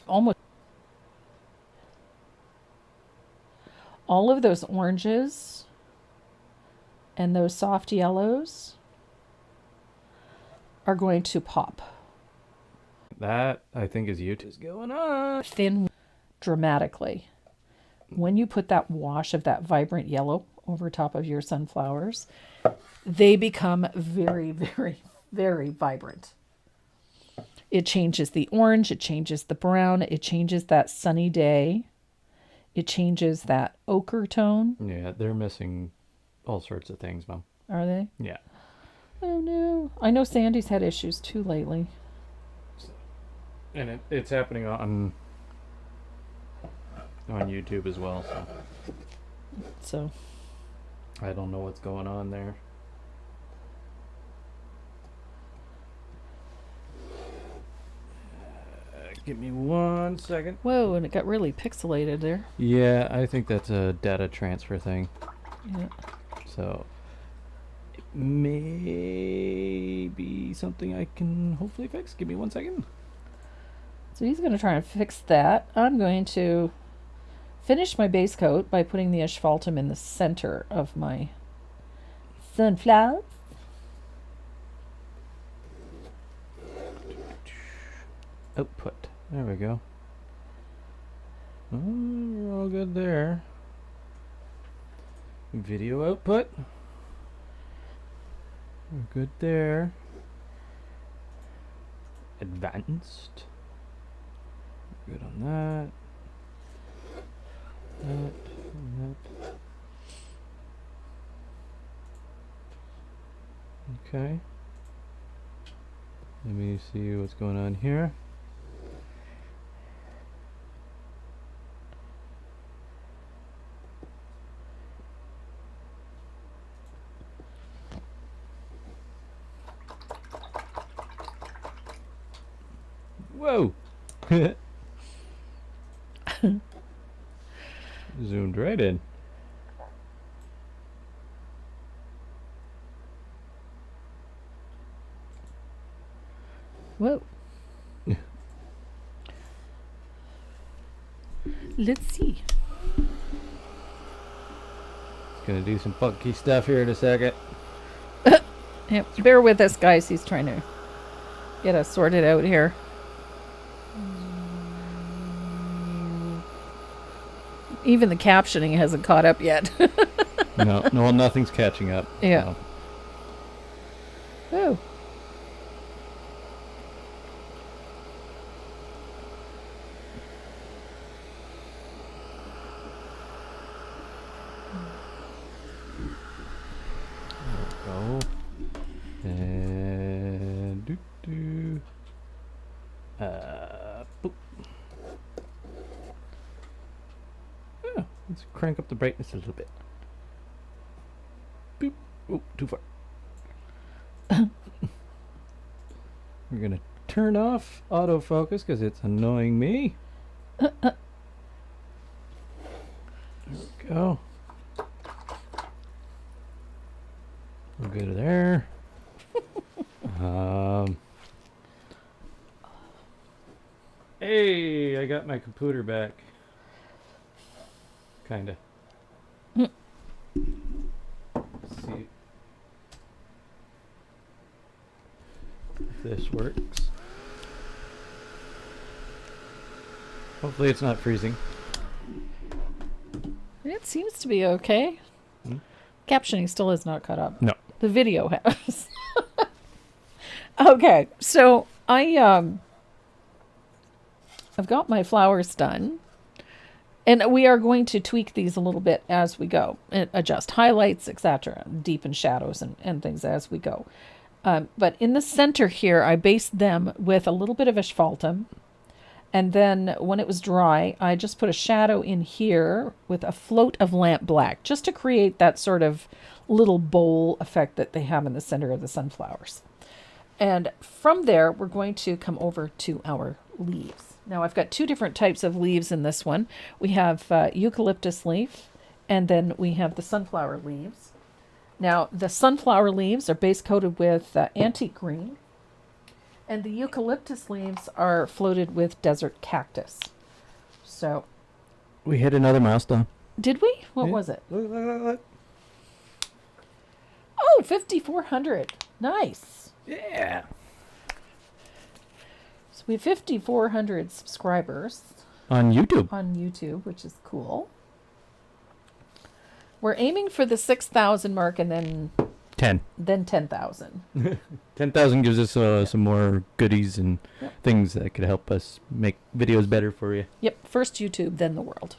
Almost all of those oranges and those soft yellows are going to pop. That, I think, is YouTube's going on. Thin dramatically. When you put that wash of that vibrant yellow over top of your sunflowers, they become very, very, very vibrant. It changes the orange, it changes the brown, it changes that sunny day, it changes that ochre tone. Yeah, they're missing all sorts of things, Mom. Are they? Yeah. Oh no. I know Sandy's had issues too lately. And it's happening on YouTube as well, so So I don't know what's going on there. Give me 1 second. Whoa, and it got really pixelated there. Yeah, I think that's a data transfer thing. Yeah. So it may be something I can hopefully fix. Give me 1 second. So he's going to try and fix that. I'm going to finish my base coat by putting the asphaltum in the center of my sunflower. Output. There we go. Oh, we're all good there. Video output. We're good there. Advanced. Good on that. That. Okay. Let me see what's going on here. Whoa! Zoomed right in. Whoa. Let's see. Gonna do some funky stuff here in a second. Yep. Bear with us, guys. He's trying to get us sorted out here. Even the captioning hasn't caught up yet. No, nothing's catching up. Yeah. So. Oh. Go. And boop. Boop. Oh, let's crank up the brightness a little bit. Boop. Oh, too far. We're gonna turn off autofocus because it's annoying me. There we go. We're good there. Hey, I got my computer back. Kinda. Let's see if this works. Hopefully it's not freezing. It seems to be okay. Captioning still has not caught up. No. The video has. Okay, so I've got my flowers done. And we are going to tweak these a little bit as we go. And adjust highlights, etc. Deepen shadows and things as we go. But in the center here, I based them with a little bit of asphaltum. And then when it was dry, I just put a shadow in here with a float of lamp black, just to create that sort of little bowl effect that they have in the center of the sunflowers. And from there, we're going to come over to our leaves. Now, I've got two different types of leaves in this one. We have eucalyptus leaf, and then we have the sunflower leaves. Now, the sunflower leaves are base coated with antique green. And the eucalyptus leaves are floated with desert cactus. So. We hit another milestone. Did we? What was it? Look. Oh, 5,400. Nice. Yeah. So we have 5,400 subscribers. On YouTube. On YouTube, which is cool. We're aiming for the 6,000 mark and then 10. Then 10,000. 10,000 gives us some more goodies and things that could help us make videos better for you. Yep. First YouTube, then the world.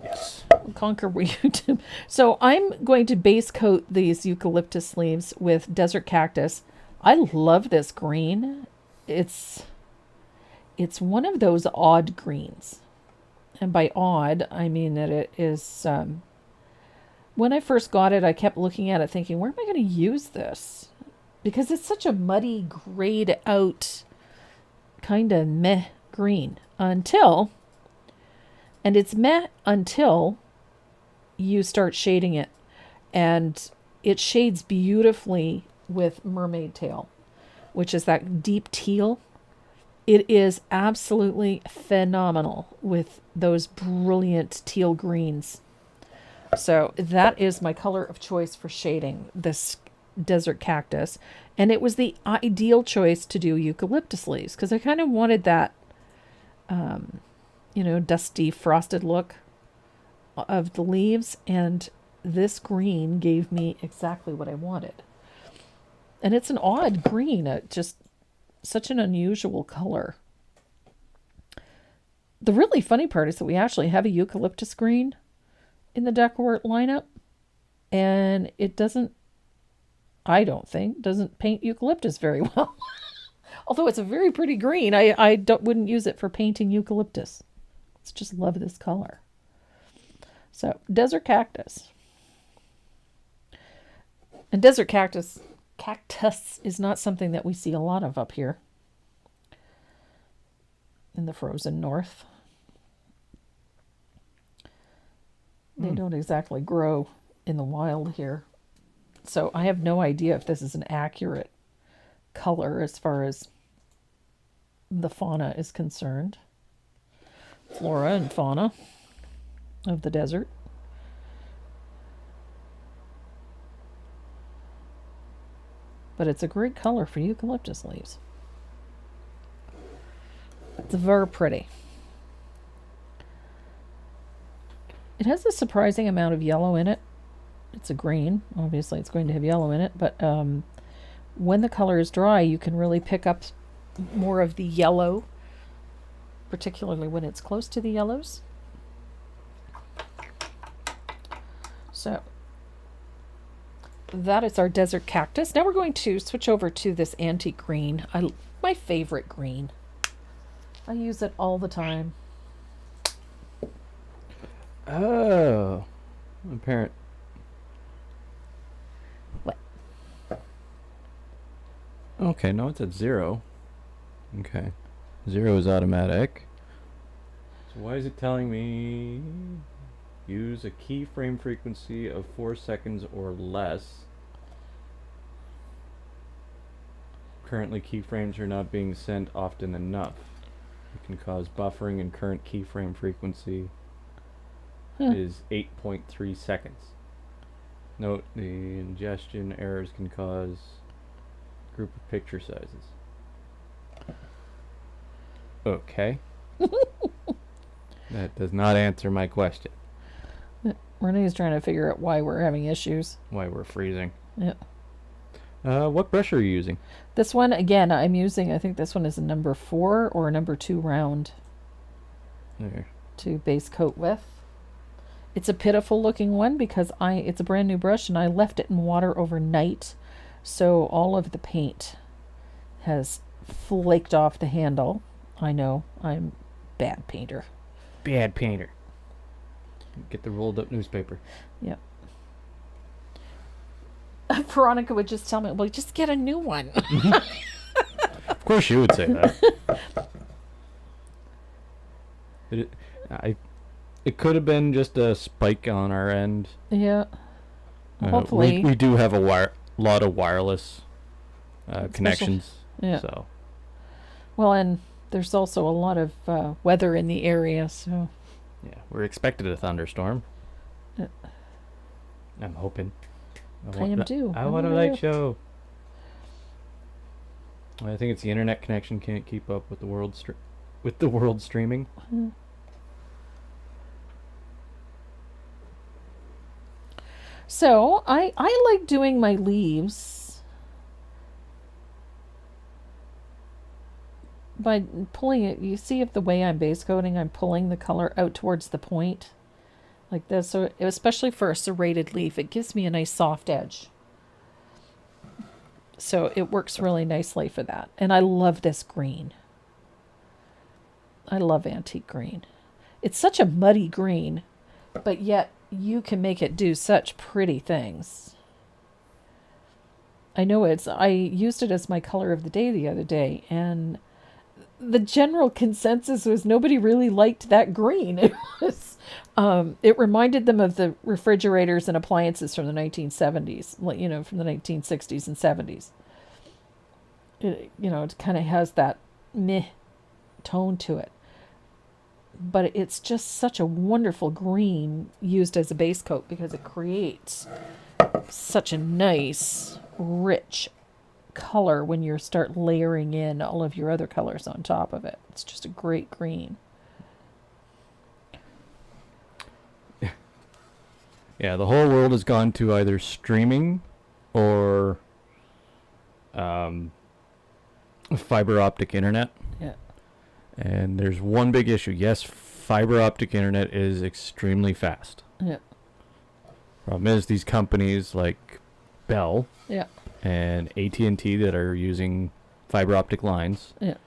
Yes. Conquer YouTube. So I'm going to base coat these eucalyptus leaves with desert cactus. I love this green. It's one of those odd greens. And by odd, I mean that it is... when I first got it, I kept looking at it thinking, where am I going to use this? Because it's such a muddy, grayed out, kind of meh green until, and it's matte until you start shading it. And it shades beautifully with mermaid tail, which is that deep teal. It is absolutely phenomenal with those brilliant teal greens. So that is my color of choice for shading this desert cactus. And it was the ideal choice to do eucalyptus leaves because I kind of wanted that, dusty, frosted look of the leaves. And this green gave me exactly what I wanted. And it's an odd green, just such an unusual color. The really funny part is that we actually have a eucalyptus green in the decor lineup, and it doesn't paint eucalyptus very well. Although it's a very pretty green, I wouldn't use it for painting eucalyptus. Let's just love this color. So, desert cactus. And desert cactus is not something that we see a lot of up here in the frozen north. They don't exactly grow in the wild here. So I have no idea if this is an accurate color as far as the fauna is concerned. Flora and fauna of the desert. But it's a great color for eucalyptus leaves. It's very pretty. It has a surprising amount of yellow in it. It's a green. Obviously, it's going to have yellow in it. But when the color is dry, you can really pick up more of the yellow, particularly when it's close to the yellows. So that is our desert cactus. Now we're going to switch over to this antique green. My favorite green. I use it all the time. Oh, apparent. What? Okay, no, it's at 0. Okay. 0 is automatic. So why is it telling me use a keyframe frequency of 4 seconds or less? Currently, keyframes are not being sent often enough. It can cause buffering, and current keyframe frequency is 8.3 seconds. Note the ingestion errors can cause group of picture sizes. Okay. That does not answer my question. Renee's trying to figure out why we're having issues. Why we're freezing. Yeah. What brush are you using? This one, again, I'm using, I think this one is a number 4 or a number 2 round There. to base coat with. It's a pitiful looking one because it's a brand new brush and I left it in water overnight. So all of the paint has flaked off the handle. I know, I'm a bad painter. Bad painter. Get the rolled up newspaper. Yep. Veronica would just tell me, well, just get a new one. Of course you would say that. It could have been just a spike on our end. Yeah. Hopefully. We do have a lot of wireless connections. Yeah. So. Well, and there's also a lot of weather in the area, so. Yeah, we're expected a thunderstorm. I'm hoping. I am too. I want a light show. I think it's the internet connection can't keep up with the world streaming. Mm-hmm. So I like doing my leaves by pulling it. You see if the way I'm base coating, I'm pulling the color out towards the point like this. So especially for a serrated leaf, it gives me a nice soft edge. So it works really nicely for that. And I love this green. I love antique green. It's such a muddy green, but yet you can make it do such pretty things. I know I used it as my color of the day the other day, and the general consensus was nobody really liked that green. It was, it reminded them of the refrigerators and appliances from the 1970s, from the 1960s and 70s. It kind of has that meh tone to it. But it's just such a wonderful green used as a base coat because it creates such a nice, rich color when you start layering in all of your other colors on top of it. It's just a great green. Yeah, the whole world has gone to either streaming or fiber optic internet. Yeah. And there's one big issue. Yes, fiber optic internet is extremely fast. Yeah. Problem is these companies like Bell Yeah. and AT&T that are using fiber optic lines. Yeah.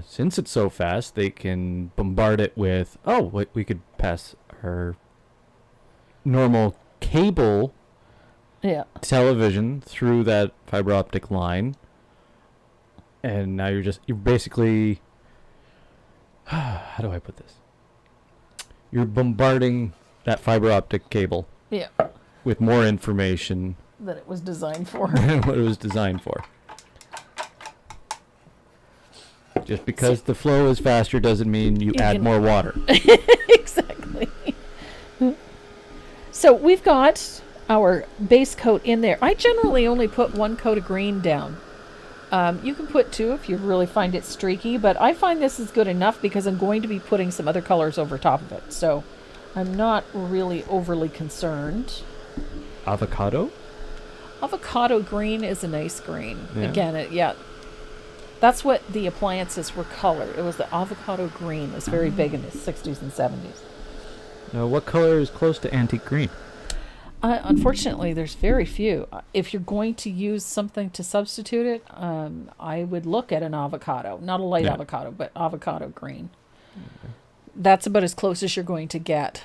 Since it's so fast, they can bombard it with, we could pass our normal cable television through that fiber optic line. And now you're basically, how do I put this? You're bombarding that fiber optic cable with more information that it was designed for. than what it was designed for. Just because the flow is faster doesn't mean you add more water. Exactly. So we've got our base coat in there. I generally only put one coat of green down. You can put two if you really find it streaky, but I find this is good enough because I'm going to be putting some other colors over top of it. So I'm not really overly concerned. Avocado? Avocado green is a nice green. Yeah. Again, that's what the appliances were colored. It was the avocado green. It was very big in the 60s and 70s. Now, what color is close to antique green? Unfortunately, there's very few. If you're going to use something to substitute it, I would look at an avocado. Not a light avocado, but avocado green. Okay. That's about as close as you're going to get,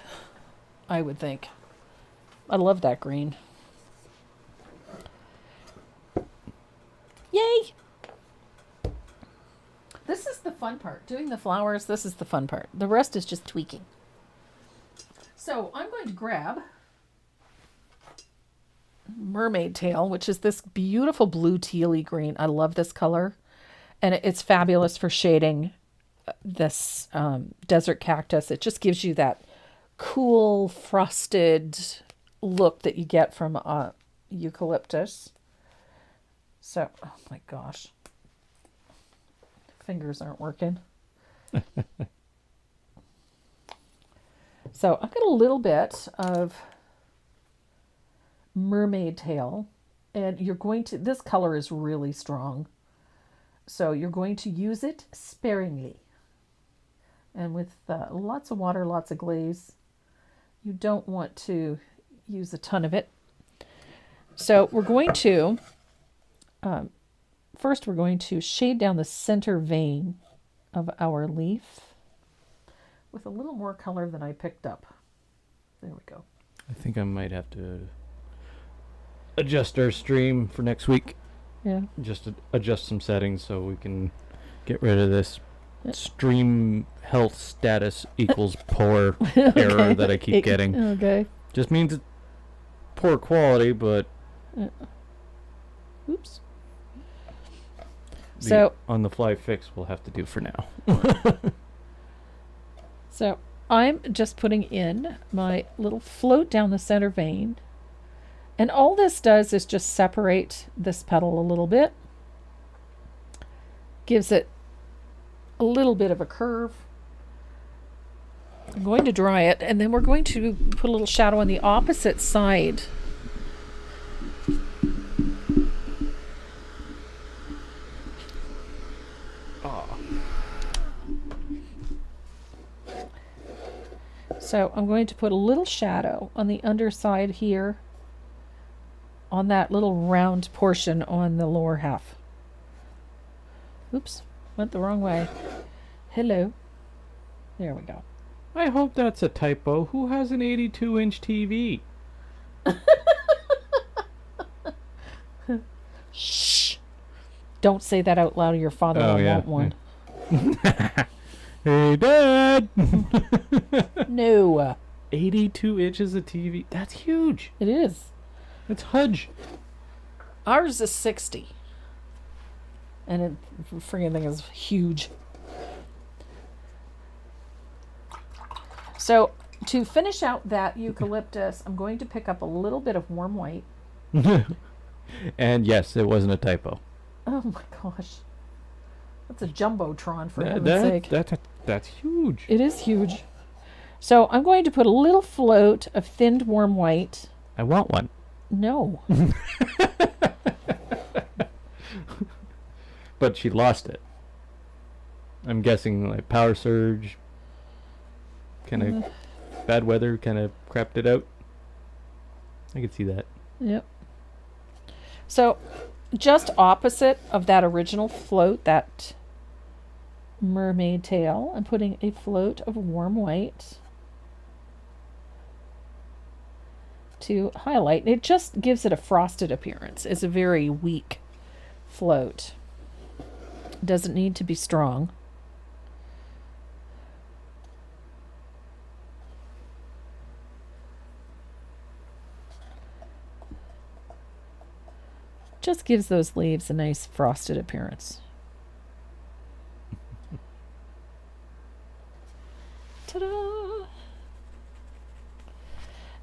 I would think. I love that green. Yay! This is the fun part. Doing the flowers, this is the fun part. The rest is just tweaking. So I'm going to grab Mermaid Tail, which is this beautiful blue tealy green. I love this color. And it's fabulous for shading this desert cactus. It just gives you that cool, frosted look that you get from eucalyptus. So, oh my gosh. Fingers aren't working. So I've got a little bit of Mermaid Tail, and you're going to, this color is really strong, so you're going to use it sparingly and with lots of water, lots of glaze. You don't want to use a ton of it. So we're going to first we're going to shade down the center vein of our leaf with a little more color than I picked up. There we go. I think I might have to adjust our stream for next week. Yeah. Just to adjust some settings so we can get rid of this stream health status equals poor error that I keep getting. Okay. Just means it's poor quality, but oops. So on the fly fix we'll have to do for now. So I'm just putting in my little float down the center vein. And all this does is just separate this petal a little bit. Gives it a little bit of a curve. I'm going to dry it, and then we're going to put a little shadow on the opposite side. So I'm going to put a little shadow on the underside here, on that little round portion on the lower half. Oops, went the wrong way. Hello. There we go. I hope that's a typo. Who has an 82-inch TV? Shh. Don't say that out loud or your father will want one. Hey, Dad! No. 82 inches of TV. That's huge. It is. That's huge. Ours is 60. And it freaking thing is huge. So to finish out that eucalyptus, I'm going to pick up a little bit of warm white. And yes, it wasn't a typo. Oh my gosh. That's a jumbotron for heaven's sake. That's huge. It is huge. So I'm going to put a little float of thinned warm white. I want one. No. But she lost it. I'm guessing like power surge, kind of bad weather kind of crapped it out. I could see that. Yep. So just opposite of that original float, that mermaid tail, I'm putting a float of warm white to highlight. It just gives it a frosted appearance. It's a very weak float. It doesn't need to be strong. Just gives those leaves a nice frosted appearance. Ta-da!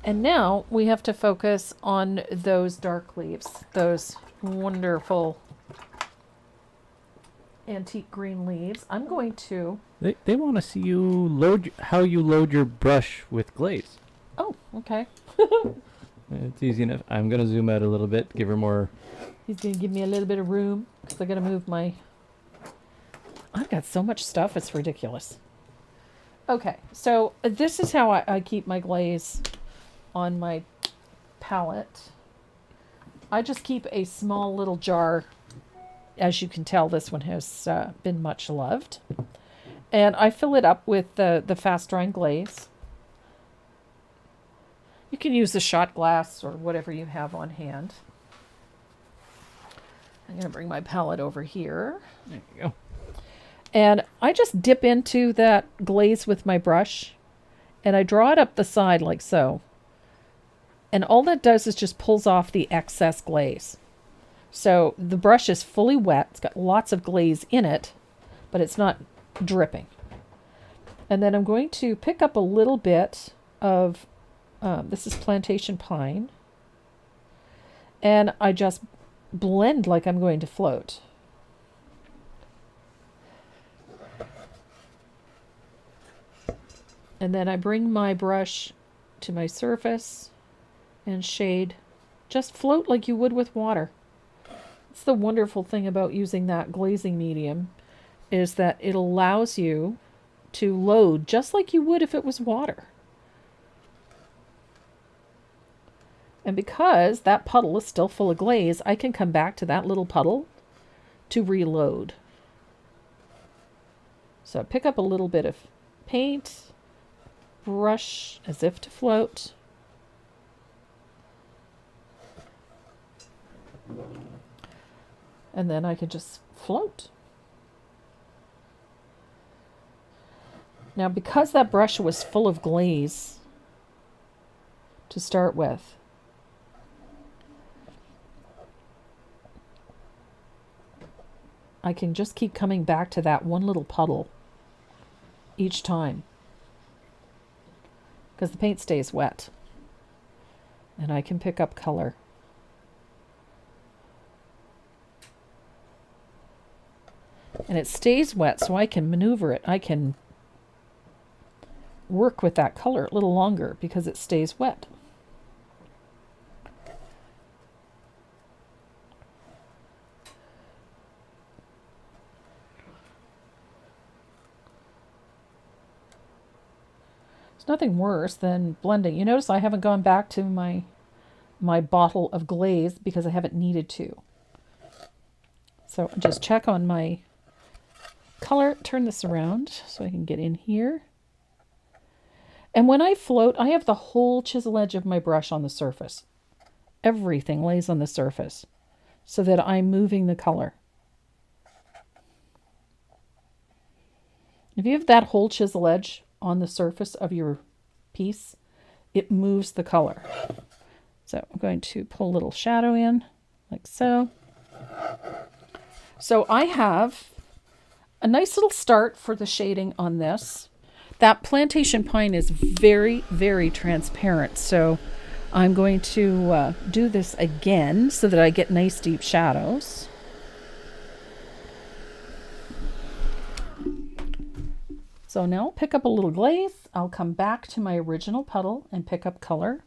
And now we have to focus on those dark leaves, those wonderful antique green leaves. I'm going to... They want to see you load how you load your brush with glaze. Oh, okay. It's easy enough. I'm going to zoom out a little bit, give her more... He's going to give me a little bit of room because I got to move my... I've got so much stuff, it's ridiculous. Okay, so this is how I keep my glaze on my palette. I just keep a small little jar. As you can tell, this one has been much loved. And I fill it up with the fast-drying glaze. You can use a shot glass or whatever you have on hand. I'm going to bring my palette over here. There you go. And I just dip into that glaze with my brush. And I draw it up the side like so. And all that does is just pulls off the excess glaze. So the brush is fully wet. It's got lots of glaze in it, but it's not dripping. And then I'm going to pick up a little bit of, this is plantation pine. And I just blend like I'm going to float. And then I bring my brush to my surface and shade. Just float like you would with water. It's the wonderful thing about using that glazing medium is that it allows you to load just like you would if it was water. And because that puddle is still full of glaze, I can come back to that little puddle to reload. So pick up a little bit of paint, brush as if to float. And then I can just float. Now, because that brush was full of glaze to start with, I can just keep coming back to that one little puddle each time because the paint stays wet and I can pick up color. And it stays wet so I can maneuver it. I can work with that color a little longer because it stays wet. It's nothing worse than blending. You notice I haven't gone back to my bottle of glaze because I haven't needed to. So just check on my color, turn this around so I can get in here. And when I float, I have the whole chisel edge of my brush on the surface. Everything lays on the surface so that I'm moving the color. If you have that whole chisel edge on the surface of your piece, it moves the color. So I'm going to pull a little shadow in, like so. So I have a nice little start for the shading on this. That plantation pine is very, very transparent. So I'm going to do this again so that I get nice deep shadows. So now I'll pick up a little glaze. I'll come back to my original puddle and pick up color.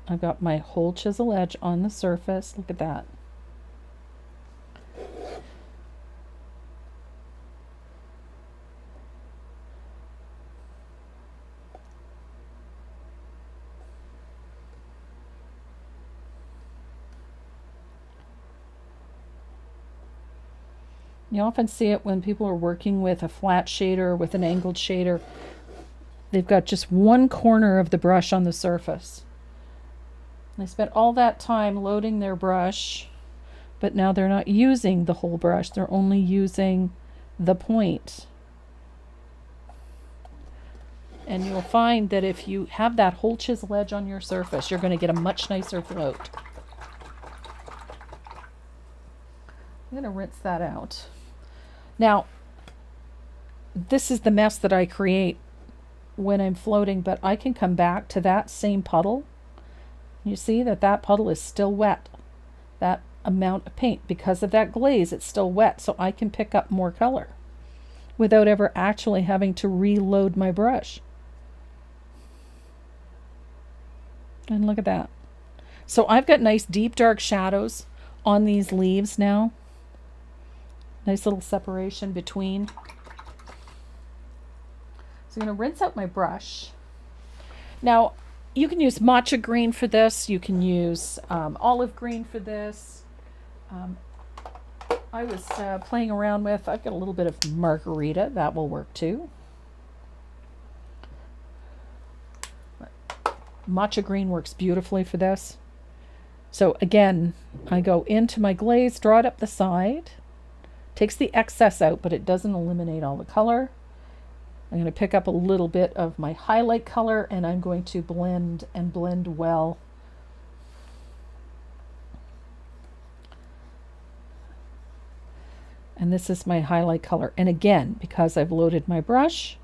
I've got my whole chisel edge on the surface. Look at that. You often see it when people are working with a flat shader, with an angled shader. They've got just one corner of the brush on the surface. They spent all that time loading their brush, but now they're not using the whole brush. They're only using the point. And you'll find that if you have that whole chisel edge on your surface, you're going to get a much nicer float. I'm going to rinse that out. Now, this is the mess that I create when I'm floating, but I can come back to that same puddle. You see that that puddle is still wet. That amount of paint, because of that glaze, it's still wet, so I can pick up more color without ever actually having to reload my brush. And look at that. So I've got nice deep dark shadows on these leaves now. Nice little separation between. So I'm going to rinse out my brush. Now, you can use matcha green for this. You can use olive green for this. I was playing around with, I've got a little bit of margarita. That will work too. Matcha green works beautifully for this. So again, I go into my glaze, draw it up the side. Takes the excess out, but it doesn't eliminate all the color. I'm going to pick up a little bit of my highlight color and I'm going to blend and blend well. And this is my highlight color. And again, because I've loaded my brush,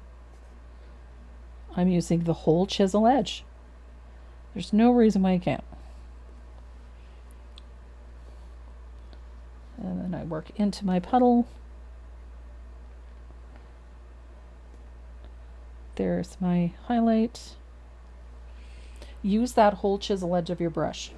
I'm using the whole chisel edge. There's no reason why I can't. And then I work into my puddle. There's my highlight. Use that whole chisel edge of your brush.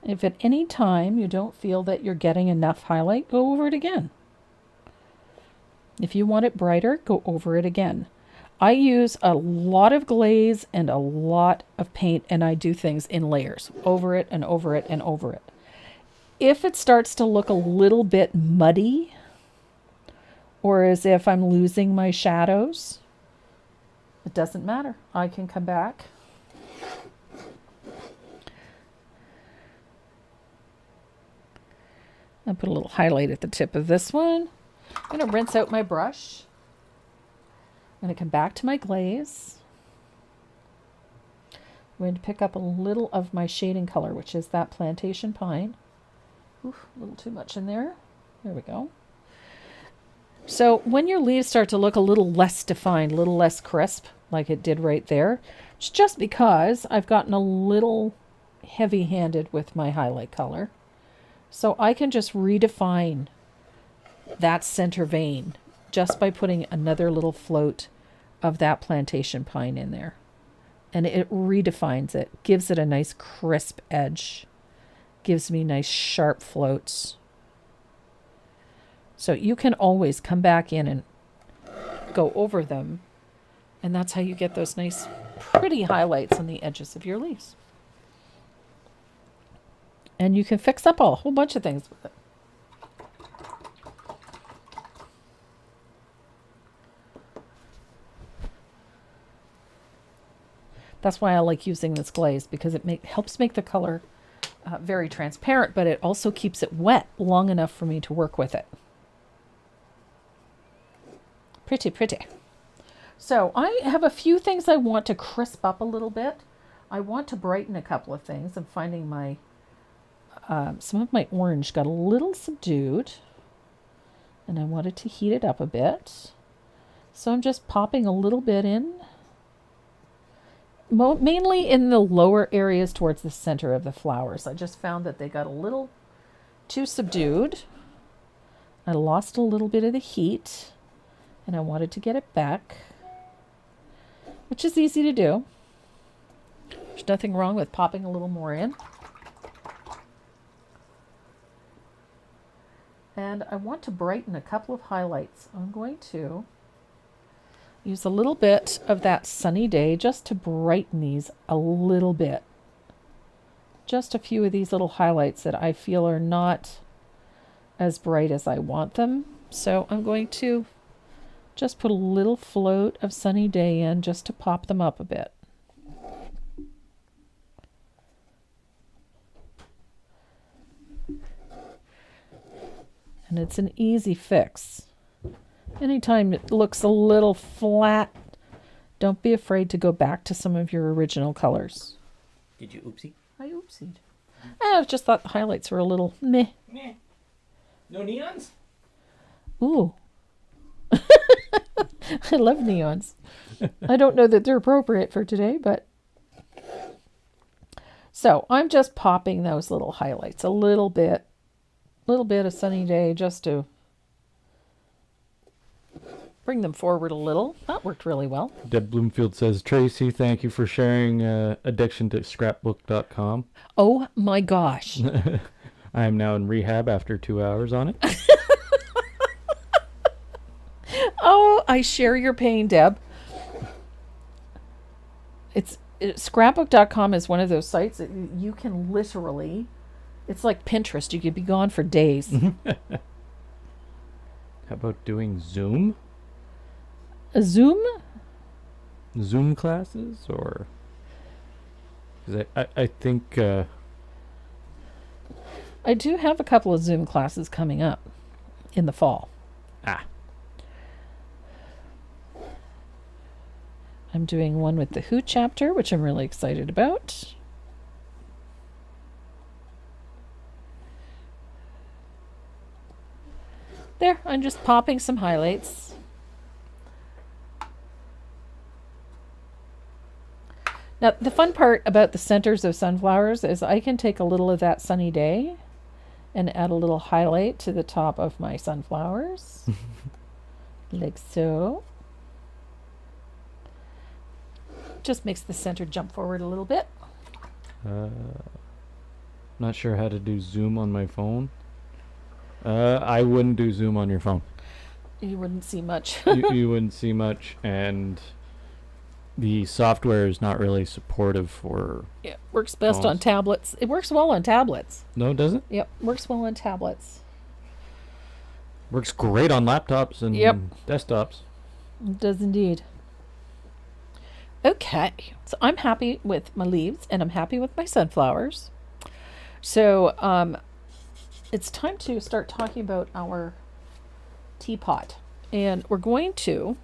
If at any time you don't feel that you're getting enough highlight, go over it again. If you want it brighter, go over it again. I use a lot of glaze and a lot of paint, and I do things in layers, over it and over it and over it. If it starts to look a little bit muddy, or as if I'm losing my shadows, it doesn't matter. I can come back. I'll put a little highlight at the tip of this one. I'm going to rinse out my brush. I'm going to come back to my glaze. I'm going to pick up a little of my shading color, which is that plantation pine. Oof, a little too much in there. There we go. So when your leaves start to look a little less defined, a little less crisp, like it did right there, it's just because I've gotten a little heavy-handed with my highlight color. So I can just redefine that center vein just by putting another little float of that plantation pine in there. And it redefines it, gives it a nice crisp edge, gives me nice sharp floats. So you can always come back in and go over them. And that's how you get those nice, pretty highlights on the edges of your leaves. And you can fix up a whole bunch of things with it. That's why I like using this glaze, because it helps make the color very transparent, but it also keeps it wet long enough for me to work with it. Pretty, pretty. So I have a few things I want to crisp up a little bit. I want to brighten a couple of things. I'm finding my some of my orange got a little subdued, and I wanted to heat it up a bit. So I'm just popping a little bit in. Mainly in the lower areas towards the center of the flowers. I just found that they got a little too subdued. I lost a little bit of the heat, and I wanted to get it back, which is easy to do. There's nothing wrong with popping a little more in. And I want to brighten a couple of highlights. I'm going to use a little bit of that sunny day just to brighten these a little bit. Just a few of these little highlights that I feel are not as bright as I want them. So I'm going to just put a little float of sunny day in just to pop them up a bit. And it's an easy fix. Anytime it looks a little flat, don't be afraid to go back to some of your original colors. Did you oopsie? I oopsied. I just thought the highlights were a little meh. Meh. No neons? Ooh. I love neons. I don't know that they're appropriate for today, but... So I'm just popping those little highlights a little bit of sunny day just to bring them forward a little. That worked really well. Deb Bloomfield says, Tracy, thank you for sharing addiction to scrapbook.com. Oh my gosh. I am now in rehab after 2 hours on it. Oh, I share your pain, Deb. Scrapbook.com is one of those sites that you can literally, it's like Pinterest. You could be gone for days. How about doing Zoom? A Zoom? Zoom classes? Or... 'cause I think... I do have a couple of Zoom classes coming up in the fall. I'm doing one with the Who chapter, which I'm really excited about. There, I'm just popping some highlights. Now, the fun part about the centers of sunflowers is I can take a little of that sunny day and add a little highlight to the top of my sunflowers. Like so. Just makes the center jump forward a little bit. Not sure how to do Zoom on my phone. I wouldn't do Zoom on your phone. You wouldn't see much. you wouldn't see much, and the software is not really supportive for... Yeah, works best phones. on tablets. It works well on tablets. No, it doesn't? Yep, works well on tablets. Works great on laptops and desktops. It does indeed. Okay, so I'm happy with my leaves and I'm happy with my sunflowers. So it's time to start talking about our teapot. And we're going to,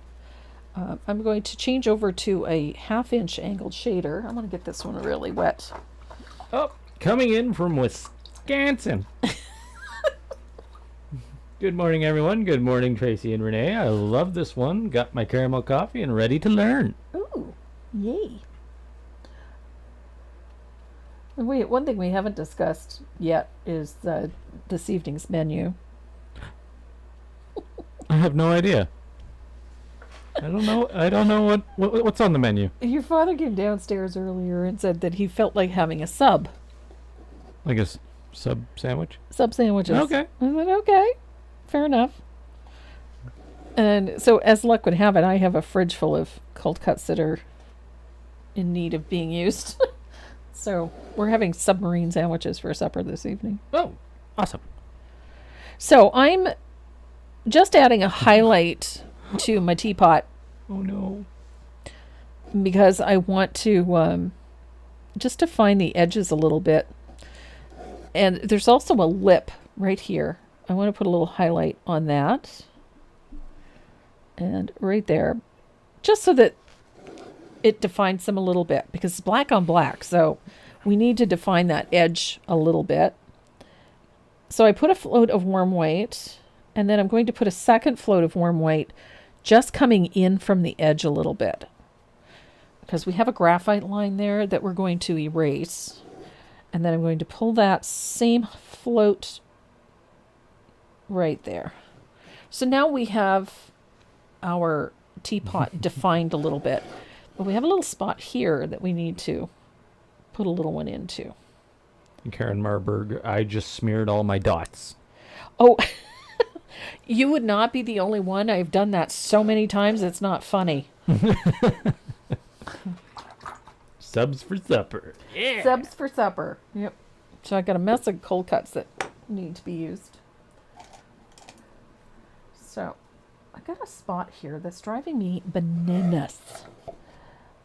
I'm going to change over to a 1/2 inch angled shader. I'm going to get this one really wet. Oh, coming in from Wisconsin. Good morning, everyone. Good morning, Tracy and Renee. I love this one. Got my caramel coffee and ready to learn. Ooh. Yay. And one thing we haven't discussed yet is this evening's menu. I have no idea. I don't know what's on the menu. Your father came downstairs earlier and said that he felt like having a sub. Like a sub sandwich? Sub sandwiches. Okay. I said, okay. fair enough. And so, as luck would have it, I have a fridge full of cold cuts that are in need of being used. So, we're having submarine sandwiches for supper this evening. Oh, awesome. So, I'm just adding a highlight to my teapot Oh, no. because I want to just define the edges a little bit. And there's also a lip right here. I want to put a little highlight on that. And right there, just so that it defines them a little bit, because it's black on black, so we need to define that edge a little bit. So I put a float of warm white, and then I'm going to put a second float of warm white just coming in from the edge a little bit, because we have a graphite line there that we're going to erase. And then I'm going to pull that same float right there. So now we have our teapot defined a little bit, but we have a little spot here that we need to put a little one into. Karen Marburg, I just smeared all my dots. Oh, you would not be the only one. I've done that so many times, it's not funny. Subs for supper. Yeah. Subs for supper. Yep. So I got a mess of cold cuts that need to be used. So I got a spot here that's driving me bananas.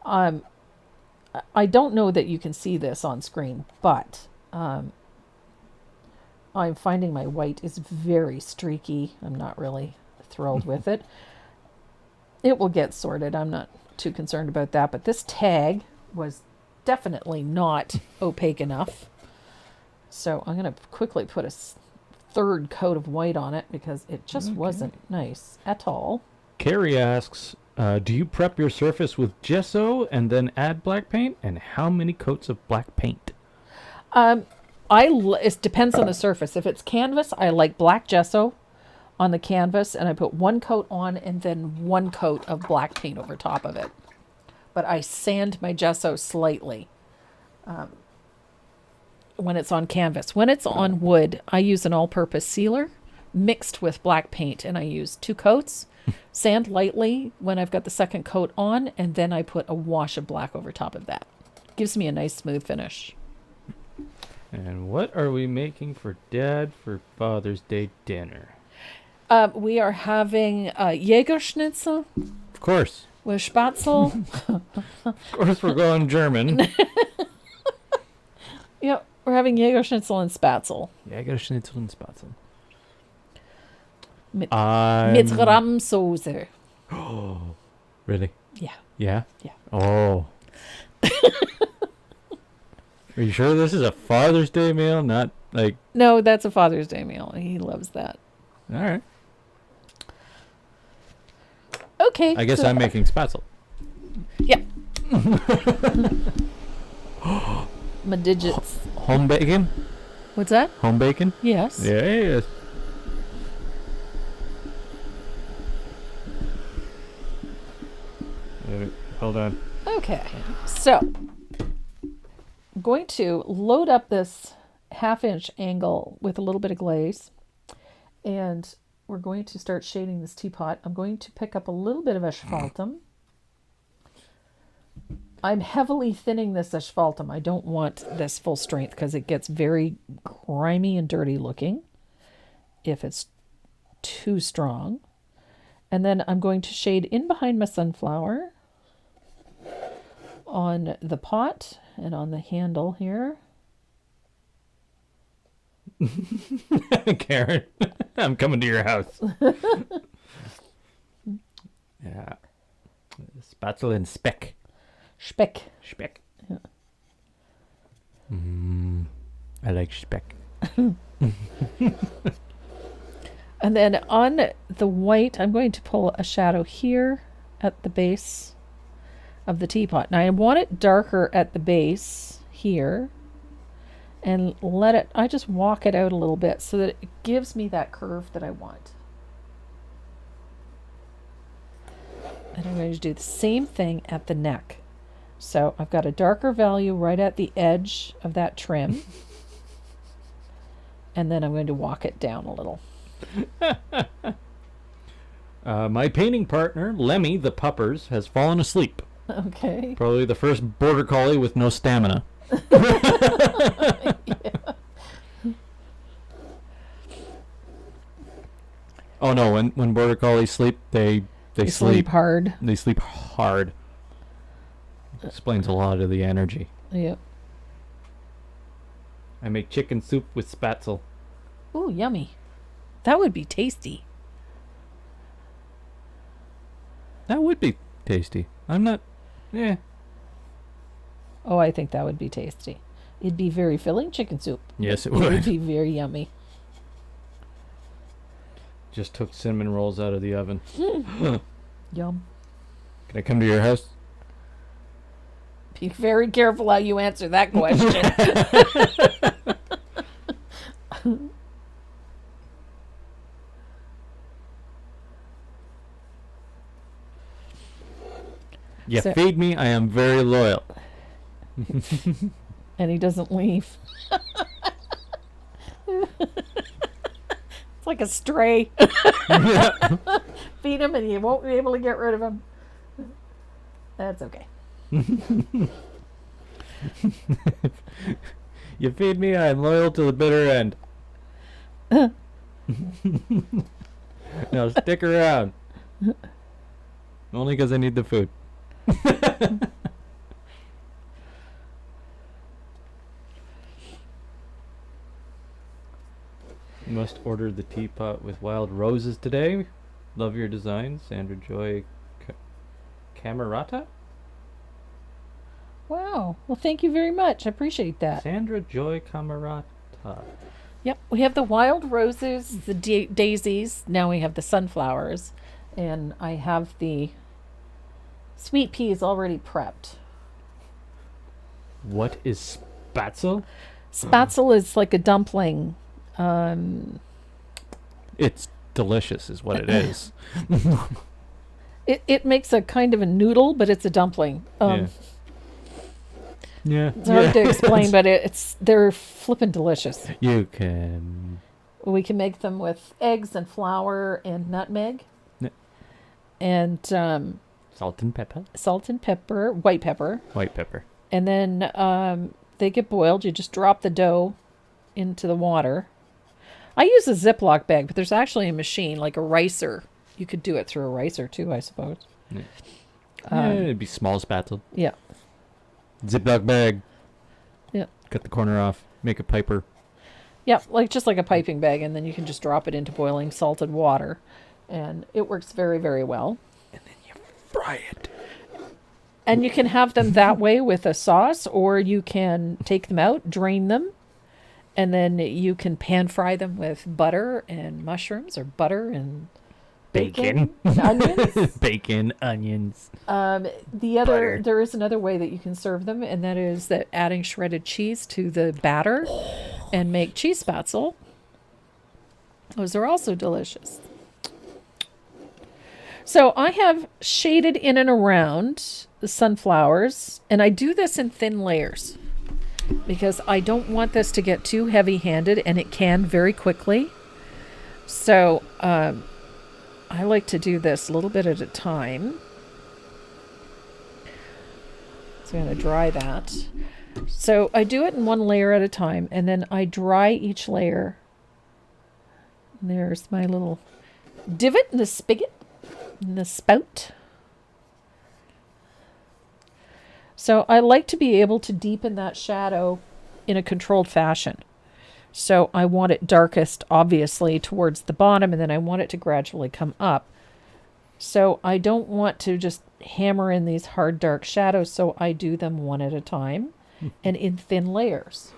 I don't know that you can see this on screen, but I'm finding my white is very streaky. I'm not really thrilled with it. It will get sorted. I'm not too concerned about that, but this tag was definitely not opaque enough. So I'm going to quickly put a third coat of white on it because it just wasn't nice at all. Carrie asks, do you prep your surface with gesso and then add black paint? And how many coats of black paint? It depends on the surface. If it's canvas, I like black gesso on the canvas, and I put one coat on and then one coat of black paint over top of it. But I sand my gesso slightly when it's on canvas. When it's on wood, I use an all-purpose sealer mixed with black paint, and I use 2 coats, sand lightly when I've got the second coat on, and then I put a wash of black over top of that. Gives me a nice smooth finish. And what are we making for Dad for Father's Day dinner? We are having Jägerschnitzel Of course. with Spatzel. Of course we're going German. Yep, we're having Jägerschnitzel and Spatzel. Jägerschnitzel und Spatzel. Mit Rahmsoße. Oh, really? Yeah. Yeah? Yeah. Oh. Are you sure this is a Father's Day meal? Not like... No, that's a Father's Day meal. He loves that. All right. Okay. I guess I'm making Spatzel. Yeah. My digits. Home bacon? What's that? Home bacon? Yes. Yes. Hold on. Okay. So, I'm going to load up this 1/2-inch angle with a little bit of glaze, and we're going to start shading this teapot. I'm going to pick up a little bit of asphaltum. I'm heavily thinning this asphaltum. I don't want this full strength because it gets very grimy and dirty looking if it's too strong. And then I'm going to shade in behind my sunflower on the pot and on the handle here. Karen, I'm coming to your house. Yeah. Spatzel and speck. Speck. Speck. Yeah. I like speck. And then on the white, I'm going to pull a shadow here at the base of the teapot. Now I want it darker at the base here, and I just walk it out a little bit so that it gives me that curve that I want. And I'm going to do the same thing at the neck. So I've got a darker value right at the edge of that trim. And then I'm going to walk it down a little. My painting partner, Lemmy the Puppers, has fallen asleep. Okay. Probably the first border collie with no stamina. Oh no, when border collies sleep, they sleep. hard. They sleep hard. Explains a lot of the energy. Yep. I make chicken soup with spatzel. Ooh, yummy. That would be tasty. That would be tasty. I'm not... Yeah. Oh, I think that would be tasty. It'd be very filling chicken soup. Yes, it It would would. be very yummy. Just took cinnamon rolls out of the oven. Yum. Can I come to your house? Be very careful how you answer that question. You So- feed me, I am very loyal. And he doesn't leave. It's like a stray. Feed him and you won't be able to get rid of him. That's okay. You feed me, I am loyal to the bitter end. Now stick around. Only because I need the food. Must order the teapot with wild roses today. Love your design, Sandra Joy Camerata? Wow. Well, thank you very much. I appreciate that. Sandra Joy Camerata. Yep. We have the wild roses, the daisies. Now we have the sunflowers. And I have the sweet peas already prepped. What is spatzel? Spatzel is like a dumpling. It's delicious is what it is. It makes a kind of a noodle, but it's a dumpling. Yeah. It's hard to explain, but they're flippin' delicious. You can... We can make them with eggs and flour and nutmeg. Yeah. And Salt and pepper. salt and pepper, white pepper. White pepper. And then they get boiled. You just drop the dough into the water. I use a Ziploc bag, but there's actually a machine, like a ricer. You could do it through a ricer too, I suppose. Yeah, it'd be small spatzel. Yeah. Ziploc bag. Yeah. Cut the corner off. Make a piper. Yeah, just like a piping bag, and then you can just drop it into boiling salted water. And it works very, very well. And then you fry it. And you can have them that way with a sauce, or you can take them out, drain them, and then you can pan fry them with butter and mushrooms, or butter and bacon. And onions. Bacon, onions. There is another way that you can serve them, and that is that adding shredded cheese to the batter and make cheese spatzel. Those are also delicious. So I have shaded in and around the sunflowers, and I do this in thin layers because I don't want this to get too heavy-handed, and it can very quickly. So I like to do this a little bit at a time. So I'm going to dry that. So I do it in one layer at a time, and then I dry each layer. And there's my little divot in the spigot, in the spout. So I like to be able to deepen that shadow in a controlled fashion. So I want it darkest, obviously, towards the bottom, and then I want it to gradually come up. So I don't want to just hammer in these hard, dark shadows, so I do them one at a time and in thin layers.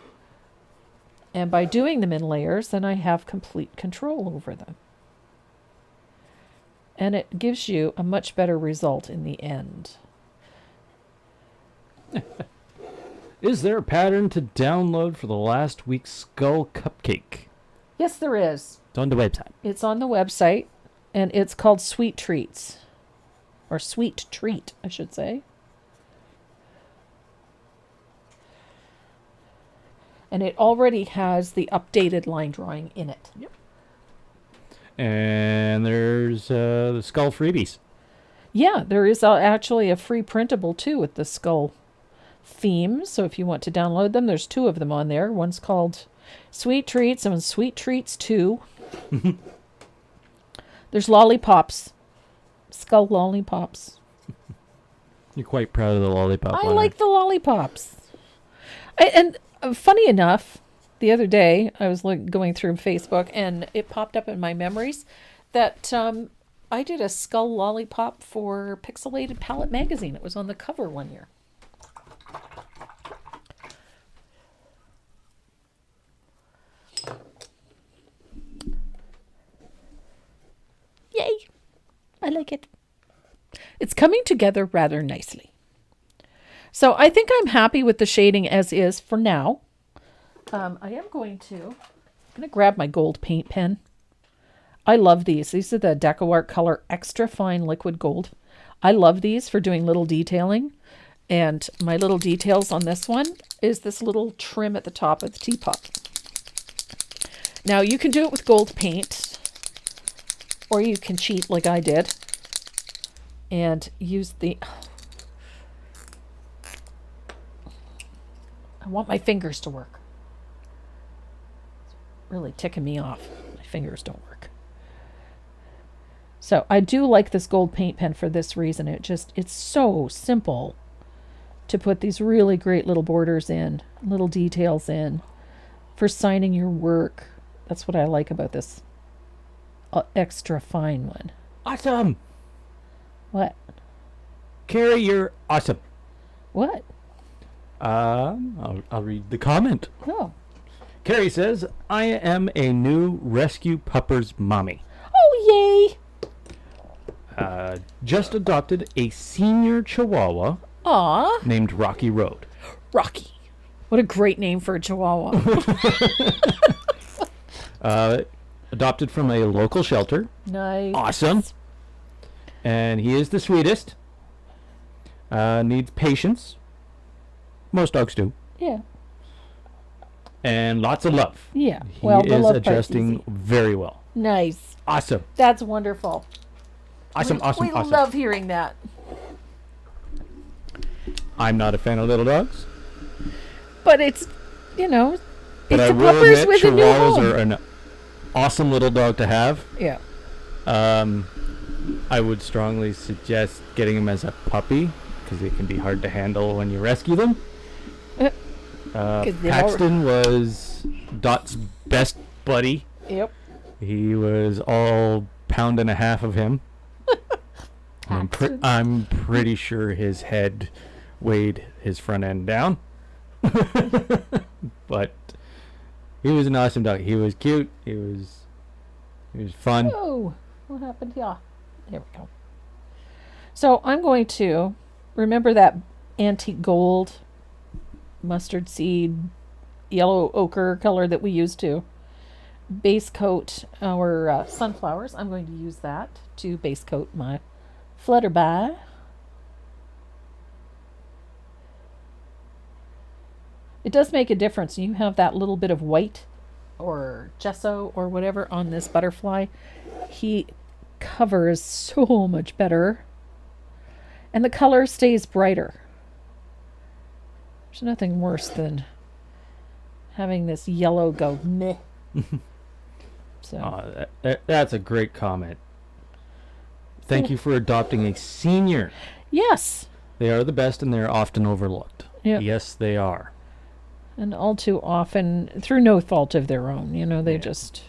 And by doing them in layers, then I have complete control over them. And it gives you a much better result in the end. Is there a pattern to download for the last week's Skull Cupcake? Yes, there is. It's on the website. It's on the website, and it's called Sweet Treats. Or Sweet Treat, I should say. And it already has the updated line drawing in it. Yep. And there's the skull freebies. Yeah, there is actually a free printable too with the skull theme. So if you want to download them, there's 2 of them on there. One's called Sweet Treats and Sweet Treats 2. There's lollipops. Skull lollipops. You're quite proud of the lollipop. I like the lollipops. Funny enough, the other day I was going through Facebook and it popped up in my memories that I did a skull lollipop for Pixelated Palette magazine. It was on the cover one year. Yay! I like it. It's coming together rather nicely. So I think I'm happy with the shading as is for now. I am going to grab my gold paint pen. I love these. These are the DecoArt Color Extra Fine Liquid Gold. I love these for doing little detailing. And my little details on this one is this little trim at the top of the teapot. Now you can do it with gold paint, or you can cheat like I did and use the... I want my fingers to work. It's really ticking me off. My fingers don't work. So I do like this gold paint pen for this reason. It's so simple to put these really great little borders in, little details in for signing your work. That's what I like about this extra fine one. Awesome. What? Carrie, you're awesome. What? I'll read the comment. Oh. Carrie says, I am a new rescue pupper's mommy. Oh, yay. Just adopted a senior Chihuahua Aw. named Rocky Road. Rocky. What a great name for a Chihuahua. Adopted from a local shelter. Nice. Awesome. And he is the sweetest. Needs patience. Most dogs do. Yeah. And lots of love. Yeah. He the is love part's adjusting easy. very well. Nice. Awesome. That's wonderful. Awesome, We awesome. love hearing that. I'm not a fan of little dogs. But it's, But it's I a will puppers admit with a new Chihuahuas home. are an awesome little dog to have. Yeah. I would strongly suggest getting him as a puppy because they can be hard to handle when you rescue them. 'Cause they're Paxton was Dot's best buddy. Yep. He was all pound and a half of him. Paxton. I'm pretty sure his head weighed his front end down. But he was an awesome dog. He was cute. He was fun. Oh, what happened? Yeah. There we go. So I'm going to remember that antique gold, mustard seed, yellow ochre color that we used to base coat our sunflowers. I'm going to use that to base coat my flutterby. It does make a difference. You have that little bit of white or gesso or whatever on this butterfly. He covers so much better. And the color stays brighter. There's nothing worse than having this yellow go meh. So That's a great comment. Thank you for adopting a senior. yes. They are the best and they're often overlooked. Yep. Yes, they are. And all too often, through no fault of their own, they Yeah. just...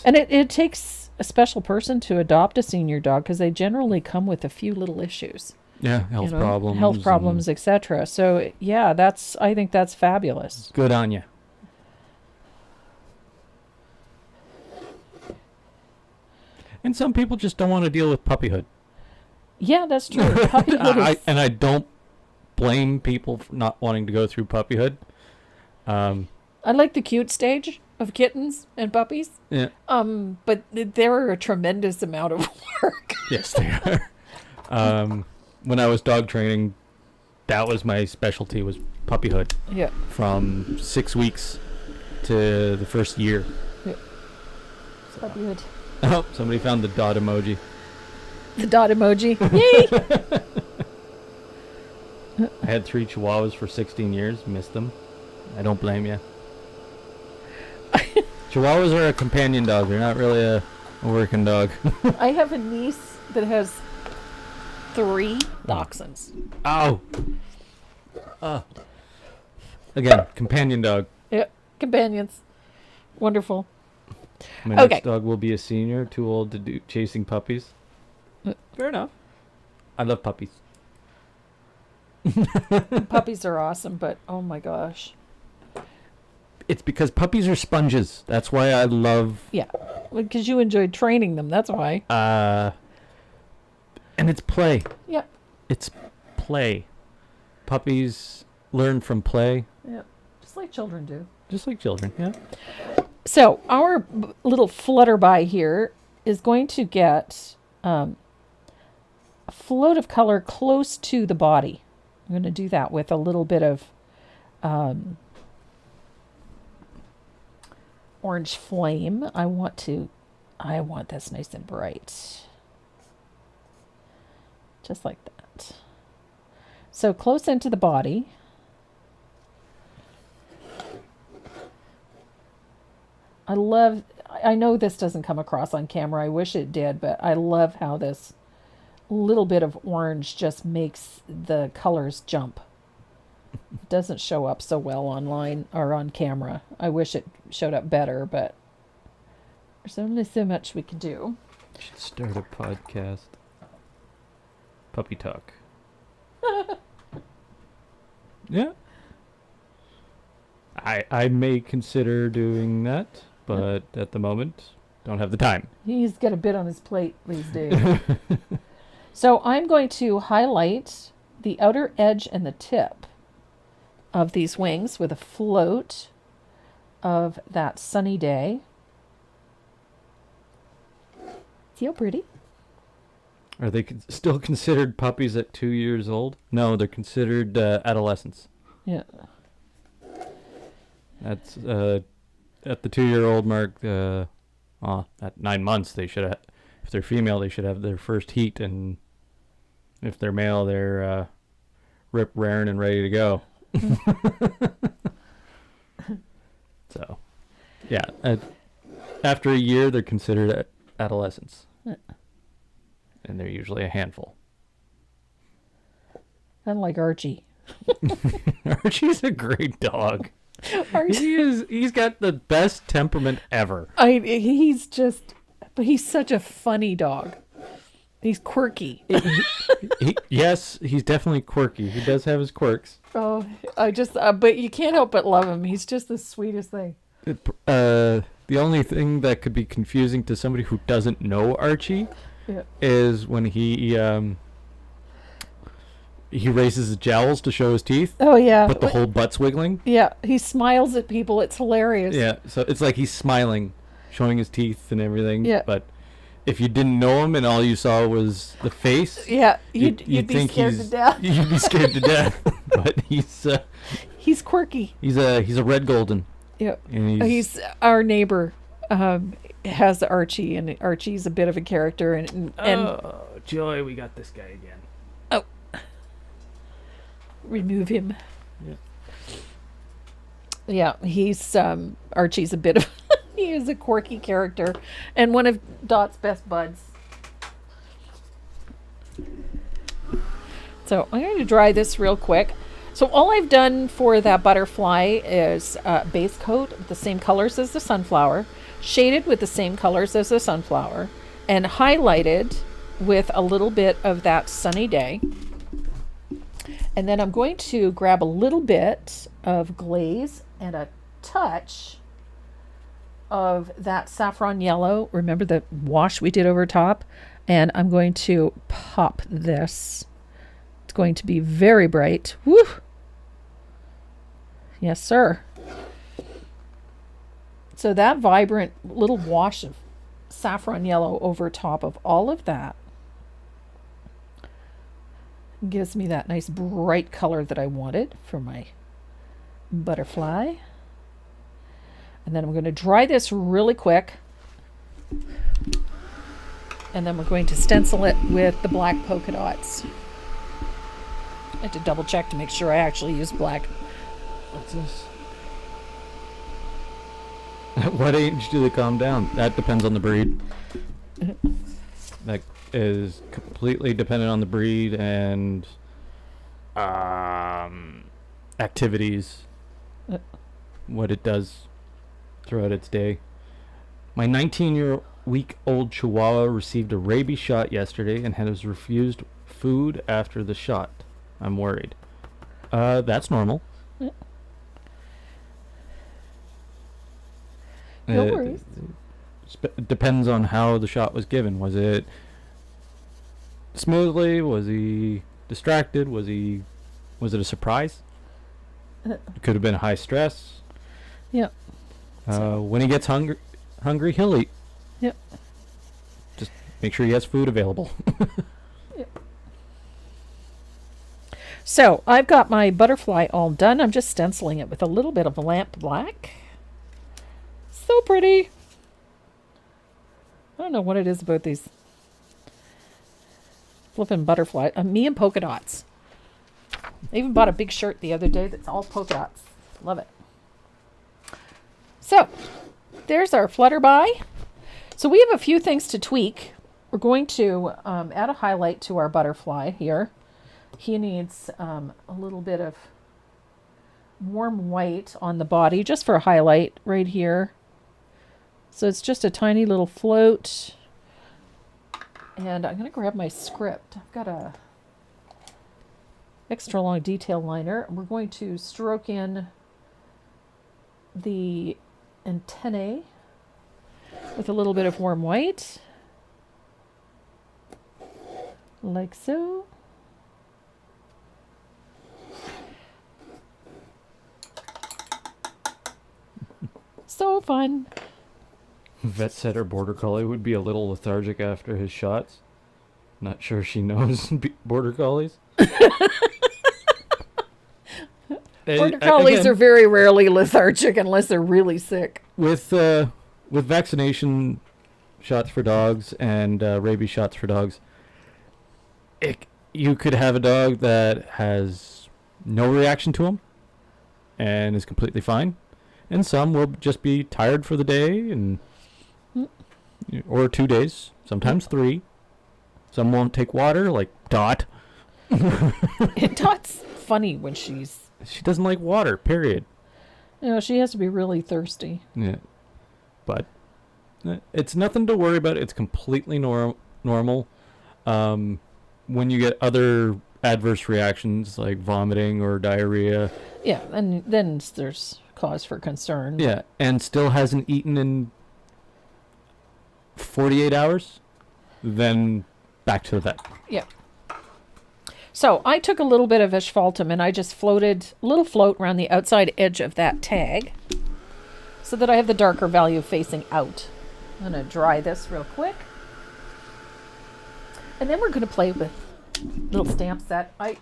And it takes a special person to adopt a senior dog because they generally come with a few little issues. Yeah, health problems, etc. So, yeah, I think that's fabulous. Good on you. And some people just don't want to deal with puppyhood. Yeah, that's true. Puppyhood is... And I don't blame people for not wanting to go through puppyhood. I like the cute stage of kittens and puppies. Yeah. But they're a tremendous amount of work. Yes, they are. When I was dog training, that was my specialty, was puppyhood. Yeah. From 6 weeks to the first year. Yeah. puppy hood. Oh, somebody found the dot emoji. The dot emoji. Yay! I had 3 Chihuahuas for 16 years. Missed them. I don't blame you. Chihuahuas are a companion dog. They're not really a working dog. I have a niece that has 3 dachshunds. Ow! Again, companion dog. Yeah, companions. Wonderful. My Okay. next dog will be a senior, too old to do chasing puppies. Fair enough. I love puppies. Puppies are awesome, but oh my gosh. It's because puppies are sponges. That's why I love... Yeah, because you enjoyed training them. That's why. And it's play. Yeah. It's play. Puppies learn from play. Yeah. Just like children do. Just like children, yeah. So our little flutterby here is going to get a float of color close to the body. I'm going to do that with a little bit of orange flame. I want this nice and bright. Just like that. So close into the body. I know this doesn't come across on camera. I wish it did, but I love how this little bit of orange just makes the colors jump. It doesn't show up so well online or on camera. I wish it showed up better, but there's only so much we can do. Should start a podcast. Puppy talk. Yeah. I may consider doing that, but at the moment, don't have the time. He's got a bit on his plate these days. So I'm going to highlight the outer edge and the tip of these wings with a float of that sunny day. See how pretty? Are they still considered puppies at 2 years old? No, they're considered adolescents. Yeah. That's at the 2-year-old mark. At 9 months, they should have. If they're female, they should have their first heat, and if they're male, they're rip, raring, and ready to go. So, yeah, after a year, they're considered adolescents, and they're usually a handful. Kind of like Archie. Archie's a great dog. Archie. He's got the best temperament ever. But he's such a funny dog. He's quirky. Yes, he's definitely quirky. He does have his quirks. Oh, but you can't help but love him. He's just the sweetest thing. The only thing that could be confusing to somebody who doesn't know Archie is when he raises his jowls to show his teeth. Oh, yeah. But the whole butt's wiggling. Yeah, he smiles at people. It's hilarious. Yeah, so it's like he's smiling, showing his teeth and everything. Yeah. But if you didn't know him and all you saw was the face, you'd be scared to death. You'd be scared to death. But he's quirky. He's a red golden. Yeah. And he's our neighbor. Has Archie, and Archie's a bit of a character. And oh, joy, we got this guy again. Oh. Remove him. Yeah, he's Archie's a bit of he is a quirky character and one of Dot's best buds. So I'm going to dry this real quick. So all I've done for that butterfly is base coat with the same colors as the sunflower, shaded with the same colors as the sunflower, and highlighted with a little bit of that sunny day. And then I'm going to grab a little bit of glaze and a touch of that saffron yellow. Remember the wash we did over top? And I'm going to pop this. It's going to be very bright. Woo! Yes, sir. So that vibrant little wash of saffron yellow over top of all of that gives me that nice bright color that I wanted for my butterfly. And then I'm going to dry this really quick. And then we're going to stencil it with the black polka dots. I had to double check to make sure I actually used black. What's this? At what age do they calm down? That depends on the breed. That is completely dependent on the breed and activities, what it does throughout its day. My 19-week-old Chihuahua received a rabies shot yesterday and has refused food after the shot. I'm worried. That's normal. No worries. Depends on how the shot was given. Was it smoothly? Was he distracted? Was it a surprise? It could have been high stress. Yep. When he gets hungry, he'll eat. Yep. Just make sure he has food available. Yep. So I've got my butterfly all done. I'm just stenciling it with a little bit of lamp black. So pretty. I don't know what it is about these flipping butterfly. Me and polka dots. I even bought a big shirt the other day that's all polka dots. Love it. So, there's our flutterby. So we have a few things to tweak. We're going to add a highlight to our butterfly here. He needs a little bit of warm white on the body, just for a highlight right here. So it's just a tiny little float. And I'm going to grab my script. I've got a extra long detail liner. We're going to stroke in the antennae with a little bit of warm white. Like so. So fun. Vet said her border collie would be a little lethargic after his shots. Not sure she knows border collies. Border collies are very rarely lethargic unless they're really sick. With vaccination shots for dogs and rabies shots for dogs, you could have a dog that has no reaction to them and is completely fine, and some will just be tired for the day and or 2 days, sometimes 3. Some won't take water, like Dot. Dot's funny when she doesn't like water, period. You know, she has to be really thirsty. Yeah. But it's nothing to worry about. It's completely normal. When you get other adverse reactions like vomiting or diarrhea. Yeah, and then there's cause for concern. Yeah, and still hasn't eaten in 48 hours, then back to the vet. Yeah. So I took a little bit of asphaltum and I just floated a little float around the outside edge of that tag so that I have the darker value facing out. I'm going to dry this real quick. And then we're going to play with little stamp set. I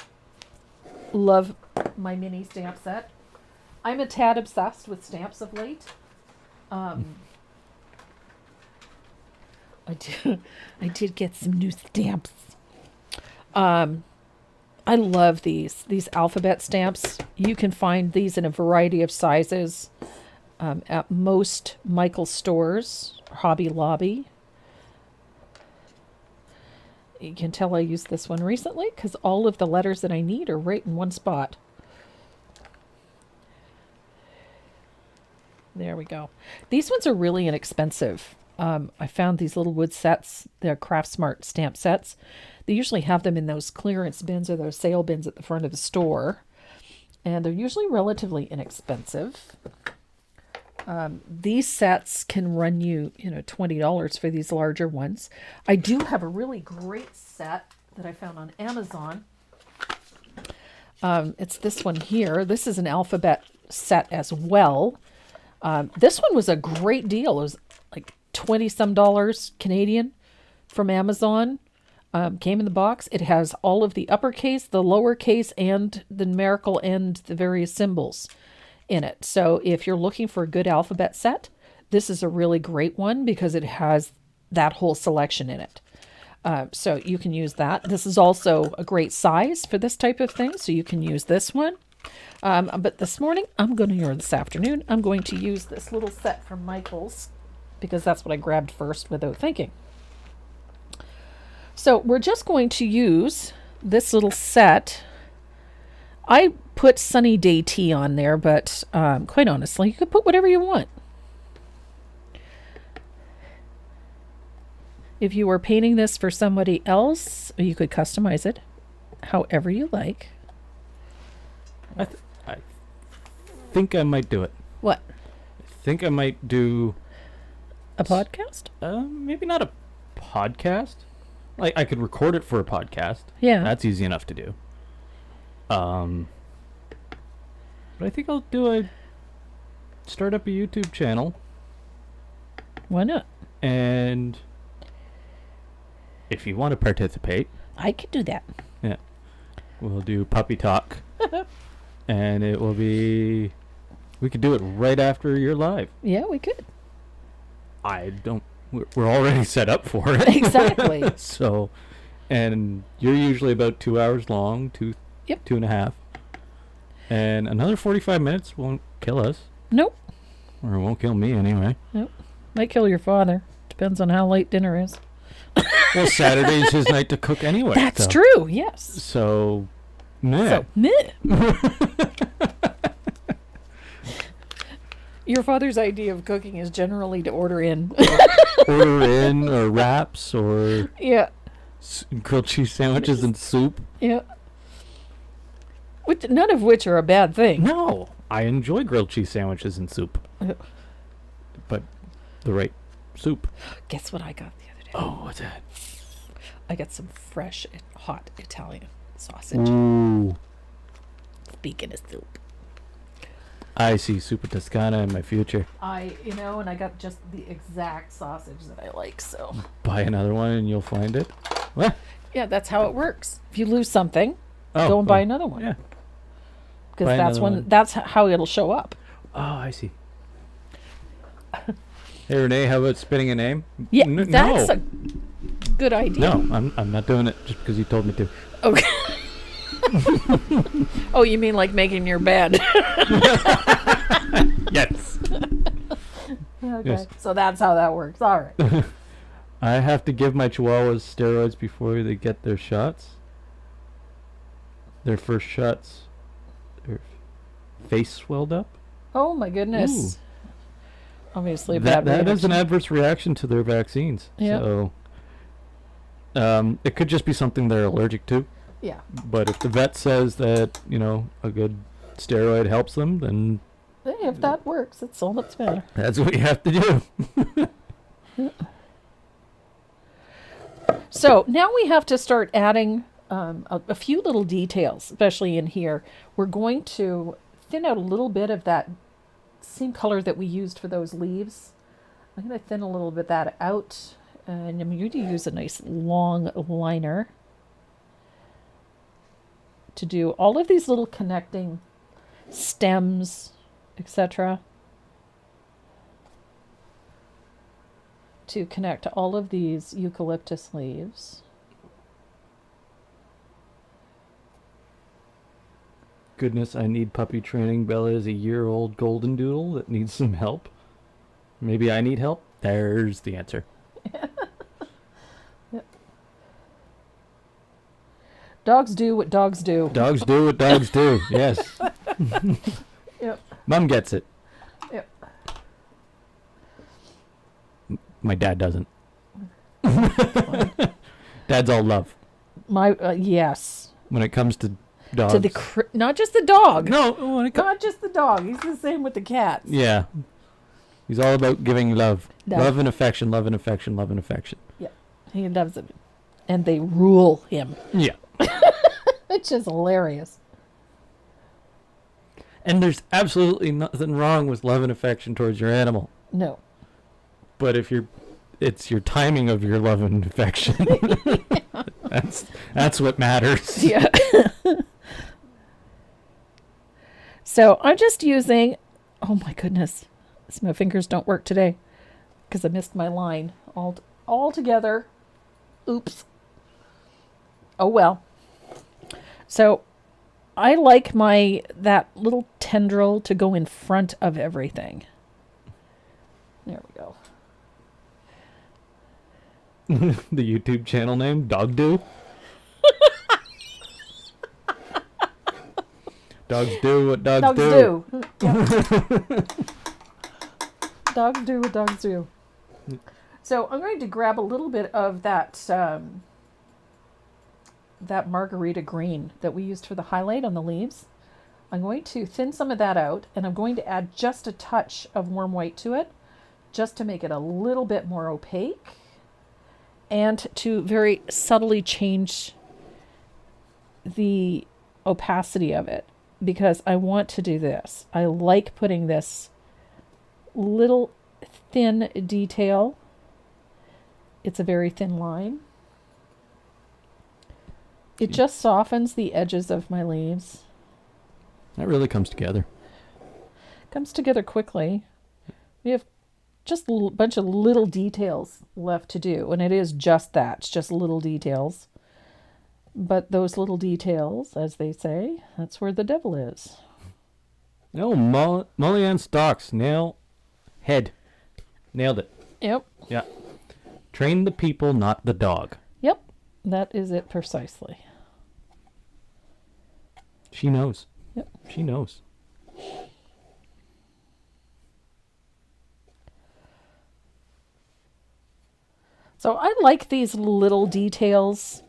love my mini stamp set. I'm a tad obsessed with stamps of late. I did get some new stamps. I love these alphabet stamps. You can find these in a variety of sizes at most Michael's stores, Hobby Lobby. You can tell I used this one recently because all of the letters that I need are right in one spot. There we go. These ones are really inexpensive. I found these little wood sets. They're Craft Smart stamp sets. They usually have them in those clearance bins or those sale bins at the front of the store. And they're usually relatively inexpensive. These sets can run you, $20 for these larger ones. I do have a really great set that I found on Amazon. It's this one here. This is an alphabet set as well. This one was a great deal. It was like 20 some dollars Canadian from Amazon. Came in the box. It has all of the uppercase, the lowercase, and the numerical and the various symbols in it. So if you're looking for a good alphabet set, This is a really great one because it has that whole selection in it. So you can use that. This is also a great size for this type of thing, so you can use this one. But this afternoon, I'm going to use this little set from Michael's because that's what I grabbed first without thinking. So we're just going to use this little set. I put Sunny Day Tea on there, but quite honestly, you could put whatever you want. If you were painting this for somebody else, you could customize it however you like. I think I might do it. What? I think I might do a podcast? Maybe not a podcast. Like, I could record it for a podcast. Yeah. That's easy enough to do. But I think I'll start up a YouTube channel. Why not? And if you want to participate, I could do that. Yeah. We'll do puppy talk. And it will be... We could do it right after you're live. Yeah, we could. We're already set up for it. Exactly. So, and you're usually about 2 hours long, 2.5. And another 45 minutes won't kill us. Nope. Or it won't kill me anyway. Nope. Might kill your father. Depends on how late dinner is. Well, Saturday's his night to cook anyway. That's true, yes. So, meh. So, meh. Your father's idea of cooking is generally to order in. Order in, or wraps, or yeah, grilled cheese sandwiches and soup. Yeah. None of which are a bad thing. No, I enjoy grilled cheese sandwiches and soup. But the right soup. Guess what I got the other day? Oh, what's that? I got some fresh, hot Italian sausage. Ooh. Speaking of soup. I see Super Toscana in my future. And I got just the exact sausage that I like, so. Buy another one and you'll find it. What? Yeah, that's how it works. If you lose something, go and buy another one. Yeah. Because that's how it'll show up. Oh, I see. Hey, Renee, how about spinning a name? Yeah, that's a good idea. No, I'm not doing it just because you told me to. Okay. Oh, you mean like making your bed? Yes. Okay. Yes. So that's how that works. All right. I have to give my chihuahuas steroids before they get their shots. Their first shots. Their face swelled up. Oh my goodness. Ooh. Obviously, that is an adverse reaction to their vaccines. Yeah. So, it could just be something they're allergic to. Yeah. But if the vet says that, a good steroid helps them, then... Hey, if that works, that's all that's matter. That's what you have to do. Yeah. So now we have to start adding a few little details, especially in here. We're going to thin out a little bit of that same color that we used for those leaves. I'm going to thin a little bit of that out, and I'm going to use a nice long liner to do all of these little connecting stems, etc., to connect all of these eucalyptus leaves. Goodness, I need puppy training. Bella is a year-old golden doodle that needs some help. Maybe I need help? There's the answer. Yep. Dogs do what dogs do. Dogs do what dogs do, yes. Yep. Mom gets it. Yep. My dad doesn't. Dad's all love. Yes. When it comes to dogs. To the not just the dog. No, when it not just the dog. He's the same with the cats. Yeah. He's all about giving love. No. Love and affection, love and affection, love and affection. Yeah. He loves them. And they rule him. Yeah. Which is hilarious. And there's absolutely nothing wrong with love and affection towards your animal. No. But it's your timing of your love and affection. That's what matters. Yeah. So I'm just using, oh my goodness, So my fingers don't work today because I missed my line all together. Oops. Oh well. So I like that little tendril to go in front of everything. There we go. The YouTube channel name, Dog Do? Dogs do what dogs do. Yep. Dogs do what dogs do. So I'm going to grab a little bit of that margarita green that we used for the highlight on the leaves. I'm going to thin some of that out, and I'm going to add just a touch of warm white to it, just to make it a little bit more opaque, and to very subtly change the opacity of it, because I want to do this. I like putting this little thin detail. It's a very thin line. It just softens the edges of my leaves. That really comes together. Comes together quickly. We have just a bunch of little details left to do, and it is just that. It's just little details. But those little details, as they say, that's where the devil is. No, mullion stalks, nail, head. Nailed it. Yep. Yeah. Train the people, not the dog. Yep. That is it precisely. She knows. Yep. She knows. So I like these little details,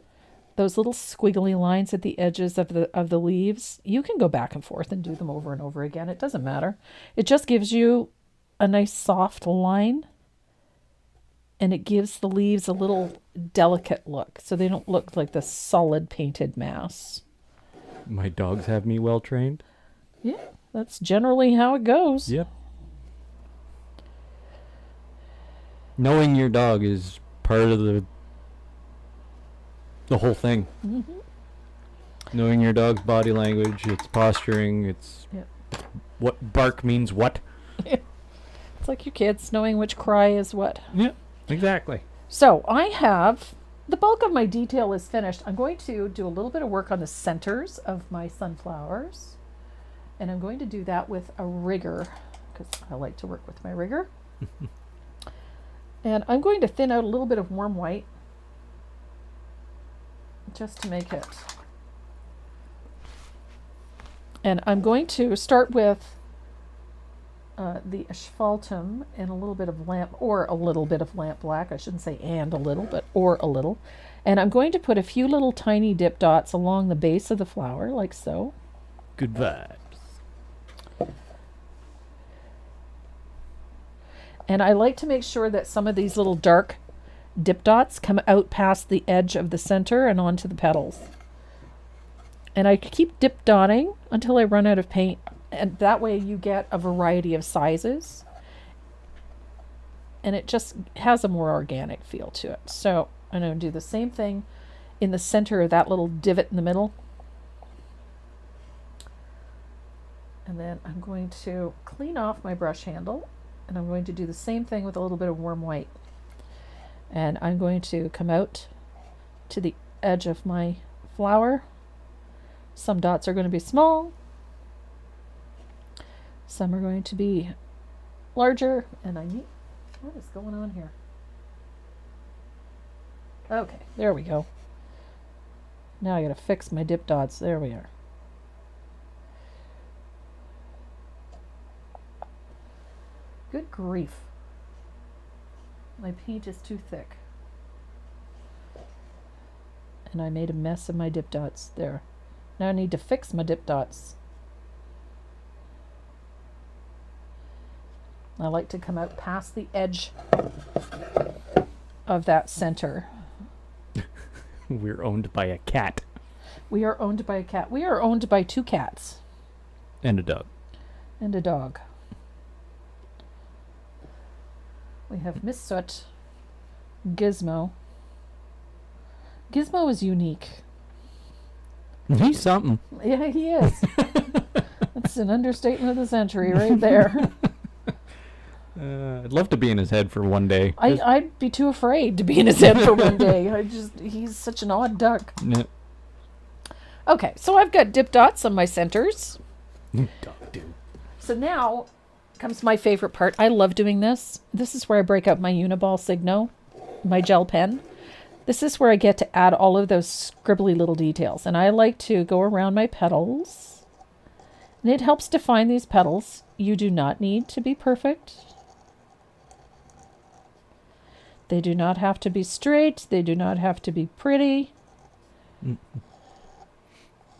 those little squiggly lines at the edges of the leaves. You can go back and forth and do them over and over again. It doesn't matter. It just gives you a nice soft line, and it gives the leaves a little delicate look, so they don't look like this solid painted mass. My dogs have me well trained. Yeah, that's generally how it goes. Yep. Knowing your dog is part of the whole thing. Mm-hmm. Knowing your dog's body language, its posturing, its what bark means what. It's like your kids knowing which cry is what. Yeah, exactly. So I have, the bulk of my detail is finished. I'm going to do a little bit of work on the centers of my sunflowers. And I'm going to do that with a rigger, because I like to work with my rigger. And I'm going to thin out a little bit of warm white, just to make it. And I'm going to start with the asphaltum and a little bit of lamp black. I shouldn't say and a little, but or a little. And I'm going to put a few little tiny dip dots along the base of the flower, like so. Good vibes. And I like to make sure that some of these little dark dip dots come out past the edge of the center and onto the petals. And I keep dip dotting until I run out of paint. And that way you get a variety of sizes. And it just has a more organic feel to it. So I'm going to do the same thing in the center of that little divot in the middle. And then I'm going to clean off my brush handle. And I'm going to do the same thing with a little bit of warm white. And I'm going to come out to the edge of my flower. Some dots are going to be small. Some are going to be larger. And what is going on here? Okay, there we go. Now I got to fix my dip dots. There we are. Good grief. My paint is too thick. And I made a mess of my dip dots there. Now I need to fix my dip dots. I like to come out past the edge of that center. We're owned by a cat. We are owned by a cat. We are owned by 2 cats. And a dog. And a dog. We have Miss Soot, Gizmo. Gizmo is unique. He's something. Yeah, he is. That's an understatement of the century right there. I'd love to be in his head for one day. I'd be too afraid to be in his head for one day. He's such an odd duck. Yeah. Okay, so I've got dip dots on my centers. Dog do. So now comes my favorite part. I love doing this. This is where I break out my Uniball Signo, my gel pen. This is where I get to add all of those scribbly little details. And I like to go around my petals. And it helps define these petals. You do not need to be perfect. They do not have to be straight. They do not have to be pretty.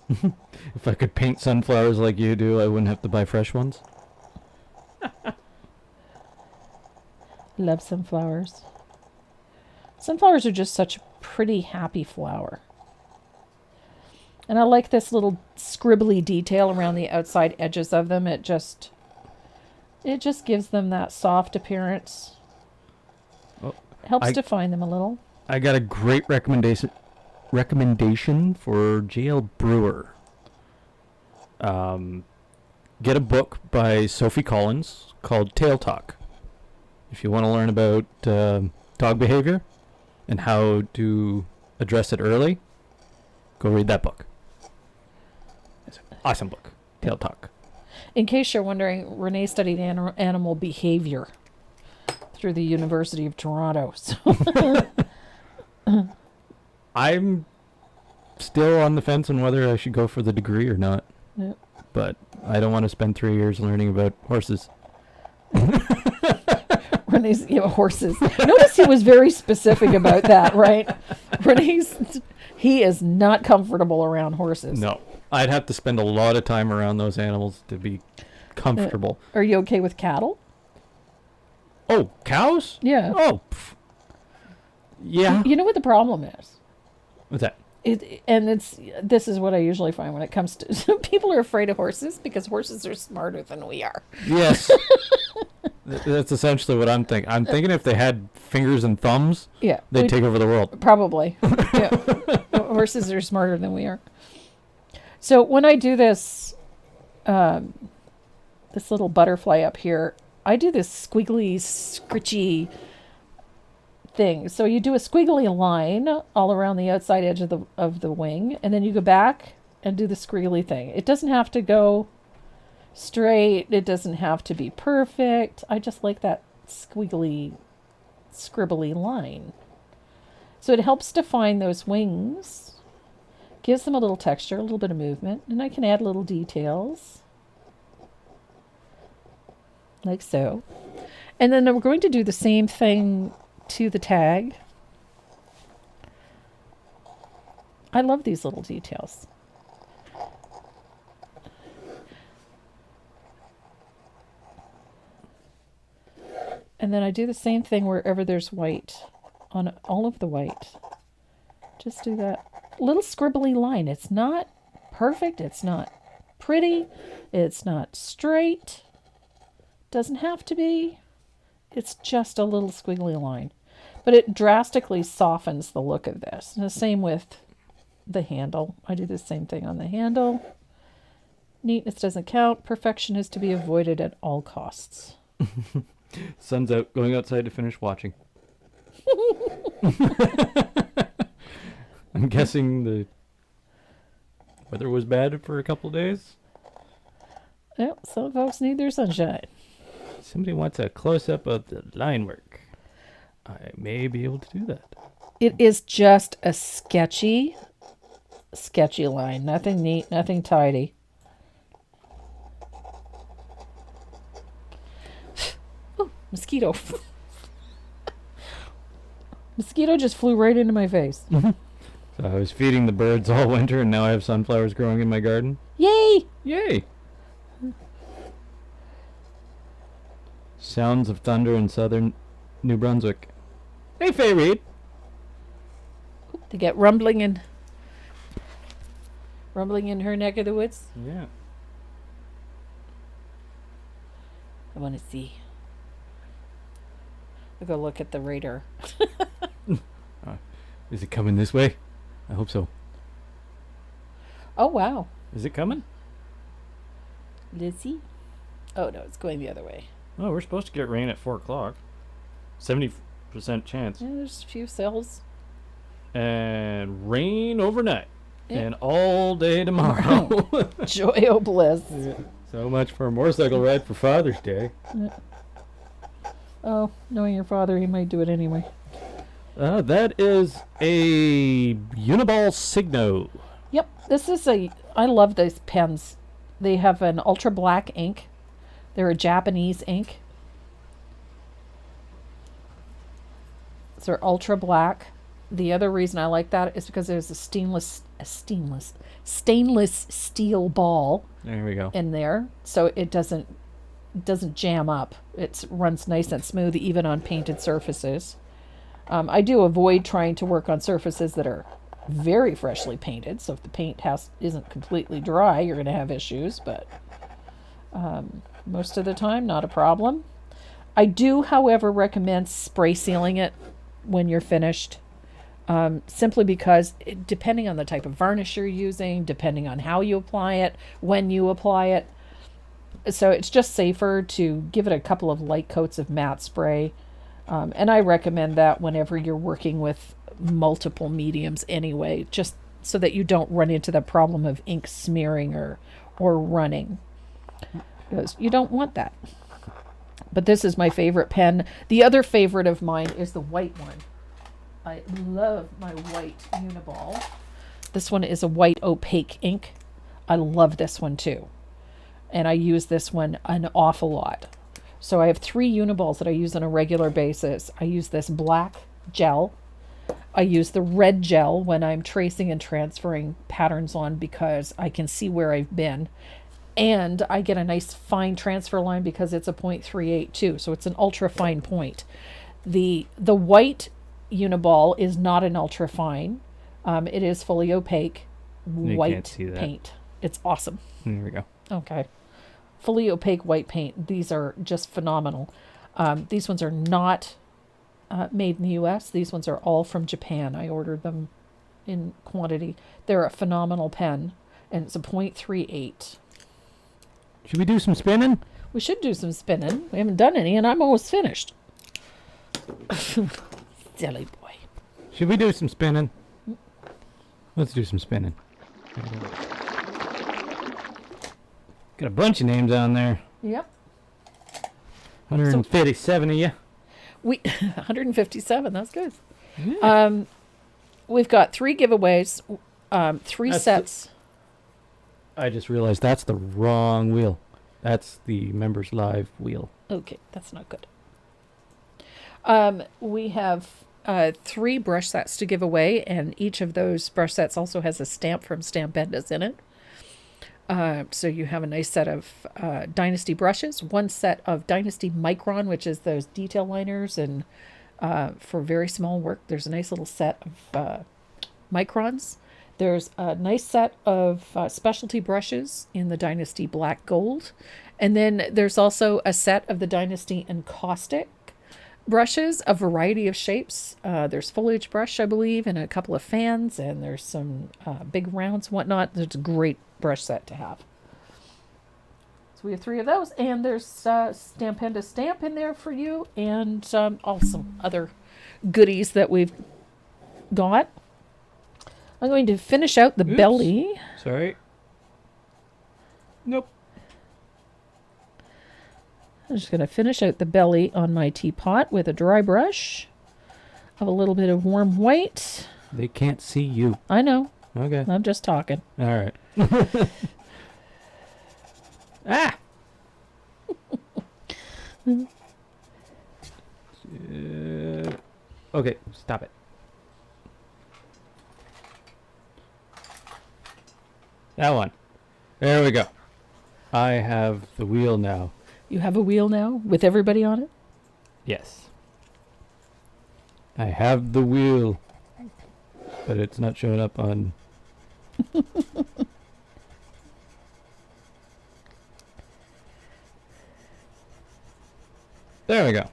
If I could paint sunflowers like you do, I wouldn't have to buy fresh ones. Love sunflowers. Sunflowers are just such a pretty, happy flower. And I like this little scribbly detail around the outside edges of them. It just gives them that soft appearance. Oh, Helps define them a little. I got a great recommendation for JL Brewer. Get a book by Sophie Collins called Tail Talk. If you want to learn about dog behavior and how to address it early, go read that book. It's an awesome book, Tail Talk. In case you're wondering, Renee studied animal behavior through the University of Toronto. So I'm still on the fence on whether I should go for the degree or not. Yeah. But I don't want to spend 3 years learning about horses. Renee's horses. Notice he was very specific about that, right? He is not comfortable around horses. No. I'd have to spend a lot of time around those animals to be comfortable. Are you okay with cattle? Oh, cows? Yeah. Oh, yeah. You know what the problem is? What's that? This is what I usually find when it comes to people are afraid of horses because horses are smarter than we are. Yes. That's essentially what I'm thinking. I'm thinking if they had fingers and thumbs, yeah, they'd take over the world. Probably. Yeah. Horses are smarter than we are. So when I do this, this little butterfly up here, I do this squiggly, scritchy thing. So you do a squiggly line all around the outside edge of the wing, and then you go back and do the squiggly thing. It doesn't have to go straight. It doesn't have to be perfect. I just like that squiggly, scribbly line. So it helps define those wings, gives them a little texture, a little bit of movement, and I can add little details like so. And then we're going to do the same thing to the tag. I love these little details. And then I do the same thing wherever there's white, on all of the white. Just do that little scribbly line. It's not perfect. It's not pretty. It's not straight. Doesn't have to be. It's just a little squiggly line. But it drastically softens the look of this. And the same with the handle. I do the same thing on the handle. Neatness doesn't count. Perfection is to be avoided at all costs. Sun's out, going outside to finish watching. I'm guessing the weather was bad for a couple of days. Yep, some folks need their sunshine. Somebody wants a close-up of the line work. I may be able to do that. It is just a sketchy line. Nothing neat, nothing tidy. Oh, mosquito. Mosquito just flew right into my face. So I was feeding the birds all winter, and now I have sunflowers growing in my garden. Yay! Yay! Sounds of thunder in southern New Brunswick. Hey, Faye Reed. To get rumbling in her neck of the woods. Yeah. I want to see. I'll go look at the radar. Is it coming this way? I hope so. Oh, wow. Is it coming? Let's see. Oh, no, it's going the other way. Oh, we're supposed to get rain at 4 o'clock. 70% chance. Yeah, there's a few cells. And rain overnight. Yeah. And all day tomorrow. Joy, oh bliss. Yeah. So much for a motorcycle ride for Father's Day. Oh, knowing your father, he might do it anyway. That is a Uniball Signo. Yep, I love these pens. They have an ultra black ink. They're a Japanese ink. So they're ultra black. The other reason I like that is because there's a stainless steel ball There we go. in there, so it doesn't jam up. It runs nice and smooth even on painted surfaces. I do avoid trying to work on surfaces that are very freshly painted, so if the paint isn't completely dry, you're going to have issues, but most of the time, not a problem. I do, however, recommend spray sealing it when you're finished, simply because depending on the type of varnish you're using, depending on how you apply it, when you apply it, so it's just safer to give it a couple of light coats of matte spray. And I recommend that whenever you're working with multiple mediums anyway, just so that you don't run into the problem of ink smearing or running, because you don't want that. But this is my favorite pen. The other favorite of mine is the white one. I love my white Uniball. This one is a white opaque ink. I love this one too. And I use this one an awful lot. So I have 3 Uniballs that I use on a regular basis. I use this black gel. I use the red gel when I'm tracing and transferring patterns on because I can see where I've been. And I get a nice fine transfer line because it's a 0.38 too. So it's an ultra fine point. The white Uniball is not an ultra fine. It is fully opaque white paint. It's awesome. There we go. Okay. Fully opaque white paint. These are just phenomenal. These ones are not made in the US. These ones are all from Japan. I ordered them in quantity. They're a phenomenal pen, and it's a 0.38. Should we do some spinning? We should do some spinning. We haven't done any, and I'm almost finished. Silly boy. Should we do some spinning? Let's do some spinning. Got a bunch of names on there. Yep. 157 of you. 157. That's good. Yeah. We've got 3 giveaways, 3 sets. I just realized that's the wrong wheel. That's the Members Live wheel. Okay, that's not good. We have 3 brush sets to give away, and each of those brush sets also has a stamp from Stampendas in it. So you have a nice set of Dynasty brushes, 1 set of Dynasty Micron, which is those detail liners, and for very small work, there's a nice little set of Microns. There's a nice set of specialty brushes in the Dynasty Black Gold. And then there's also a set of the Dynasty Encaustic brushes, a variety of shapes. There's foliage brush, I believe, and a couple of fans, and there's some big rounds and whatnot. It's a great brush set to have. So we have 3 of those, and there's Stampenda Stamp in there for you, and all some other goodies that we've got. I'm going to finish out the belly. Sorry. Nope. I'm just going to finish out the belly on my teapot with a dry brush of a little bit of warm white. They can't see you. I know. Okay. I'm just talking. All right. Ah! Okay, stop it. That one. There we go. I have the wheel now. You have a wheel now with everybody on it? Yes. I have the wheel, but it's not showing up on... There we go.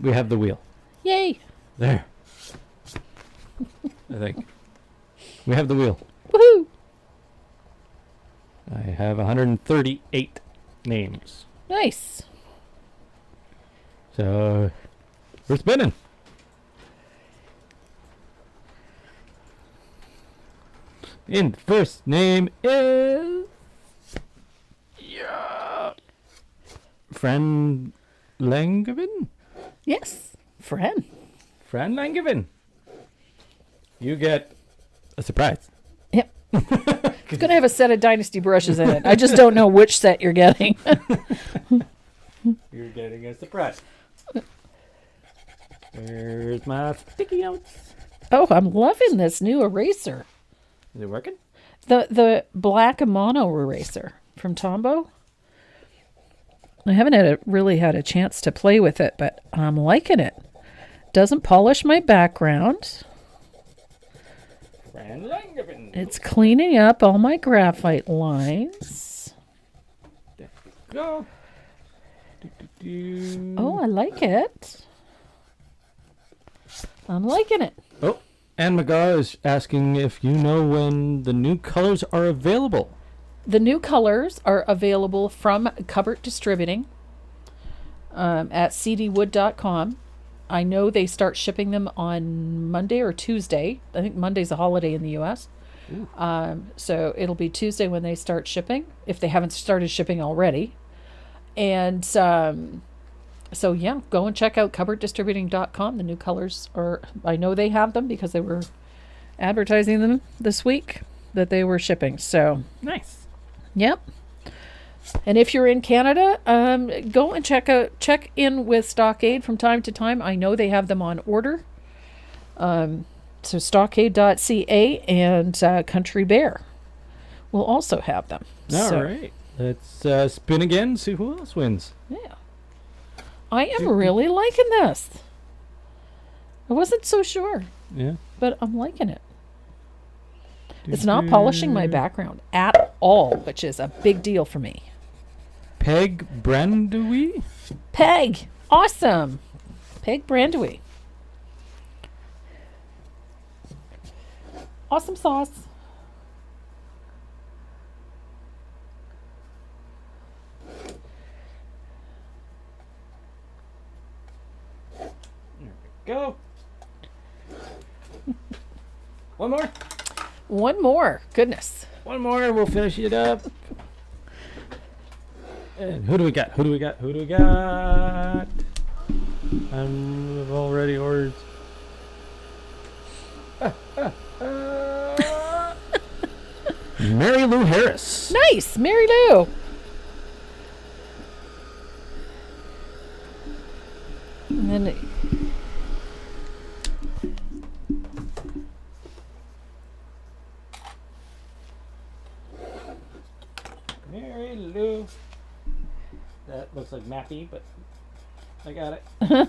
We have the wheel. Yay! There. I think. We have the wheel. Woohoo! I have 138 names. Nice. So we're spinning. And the first name is Fran Langevin. Yes, Fran. Fran Langevin. You get a surprise. Yep. It's going to have a set of Dynasty brushes in it. I just don't know which set you're getting. You're getting a surprise. Where's my sticky notes? Oh, I'm loving this new eraser. Is it working? The black mono eraser from Tombow. I haven't really had a chance to play with it, but I'm liking it. Doesn't polish my background. It's cleaning up all my graphite lines. There we go. Oh, I like it. I'm liking it. Oh, Anne McGaw is asking if you know when the new colors are available. The new colors are available from Cupboard Distributing at cdwood.com. I know they start shipping them on Monday or Tuesday. I think Monday's a holiday in the U.S. So it'll be Tuesday when they start shipping, if they haven't started shipping already. And so, yeah, go and check out cupboarddistributing.com. The new colors are, I know they have them because they were advertising them this week that they were shipping. So, Nice. yep. And if you're in Canada, go and check in with Stockade from time to time. I know they have them on order. So stockade.ca and Country Bear will also have them. All right. Let's spin again, see who else wins. Yeah. I am really liking this. I wasn't so sure, Yeah. but I'm liking it. It's not polishing my background at all, which is a big deal for me. Peg Brandoui? Peg. Awesome. Peg Brandoui. Awesome sauce. There we go. One more. One more. Goodness. One more, we'll finish it up. And who do we got? Who do we got? Who do we got? I've already ordered. Mary Lou Harris. Nice. Mary Lou. And then Mary Lou. That looks like Mappy, but I got it.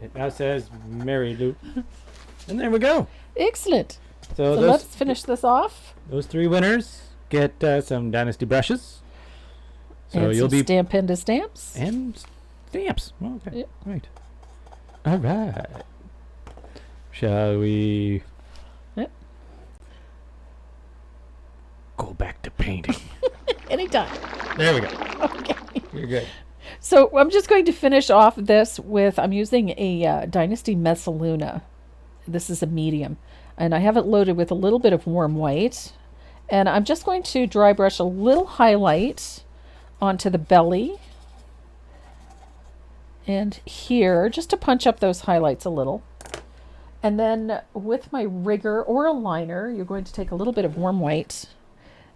It now says Mary Lou. And there we go. excellent. So So let's finish this off. those three winners get some Dynasty brushes. So And you'll some be Stamp Panda stamps. and stamps. Well, okay. Yep. Right. All right. Shall we Yep. go back to painting? Anytime. There we go. Okay. You're good. So I'm just going to finish off this with, I'm using a Dynasty Messaluna. This is a medium. And I have it loaded with a little bit of warm white. And I'm just going to dry brush a little highlight onto the belly. And here, just to punch up those highlights a little. And then with my rigger or a liner, you're going to take a little bit of warm white.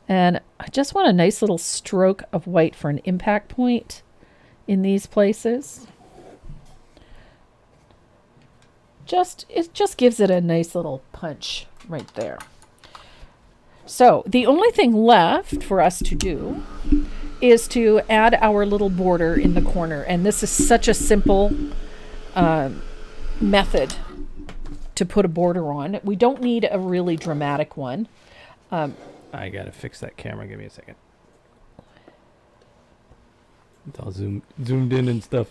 And I just want a nice little stroke of white for an impact point in these places. It just gives it a nice little punch right there. So the only thing left for us to do is to add our little border in the corner. And this is such a simple method to put a border on. We don't need a really dramatic one. I gotta fix that camera. Give me a second. It's all zoomed in and stuff.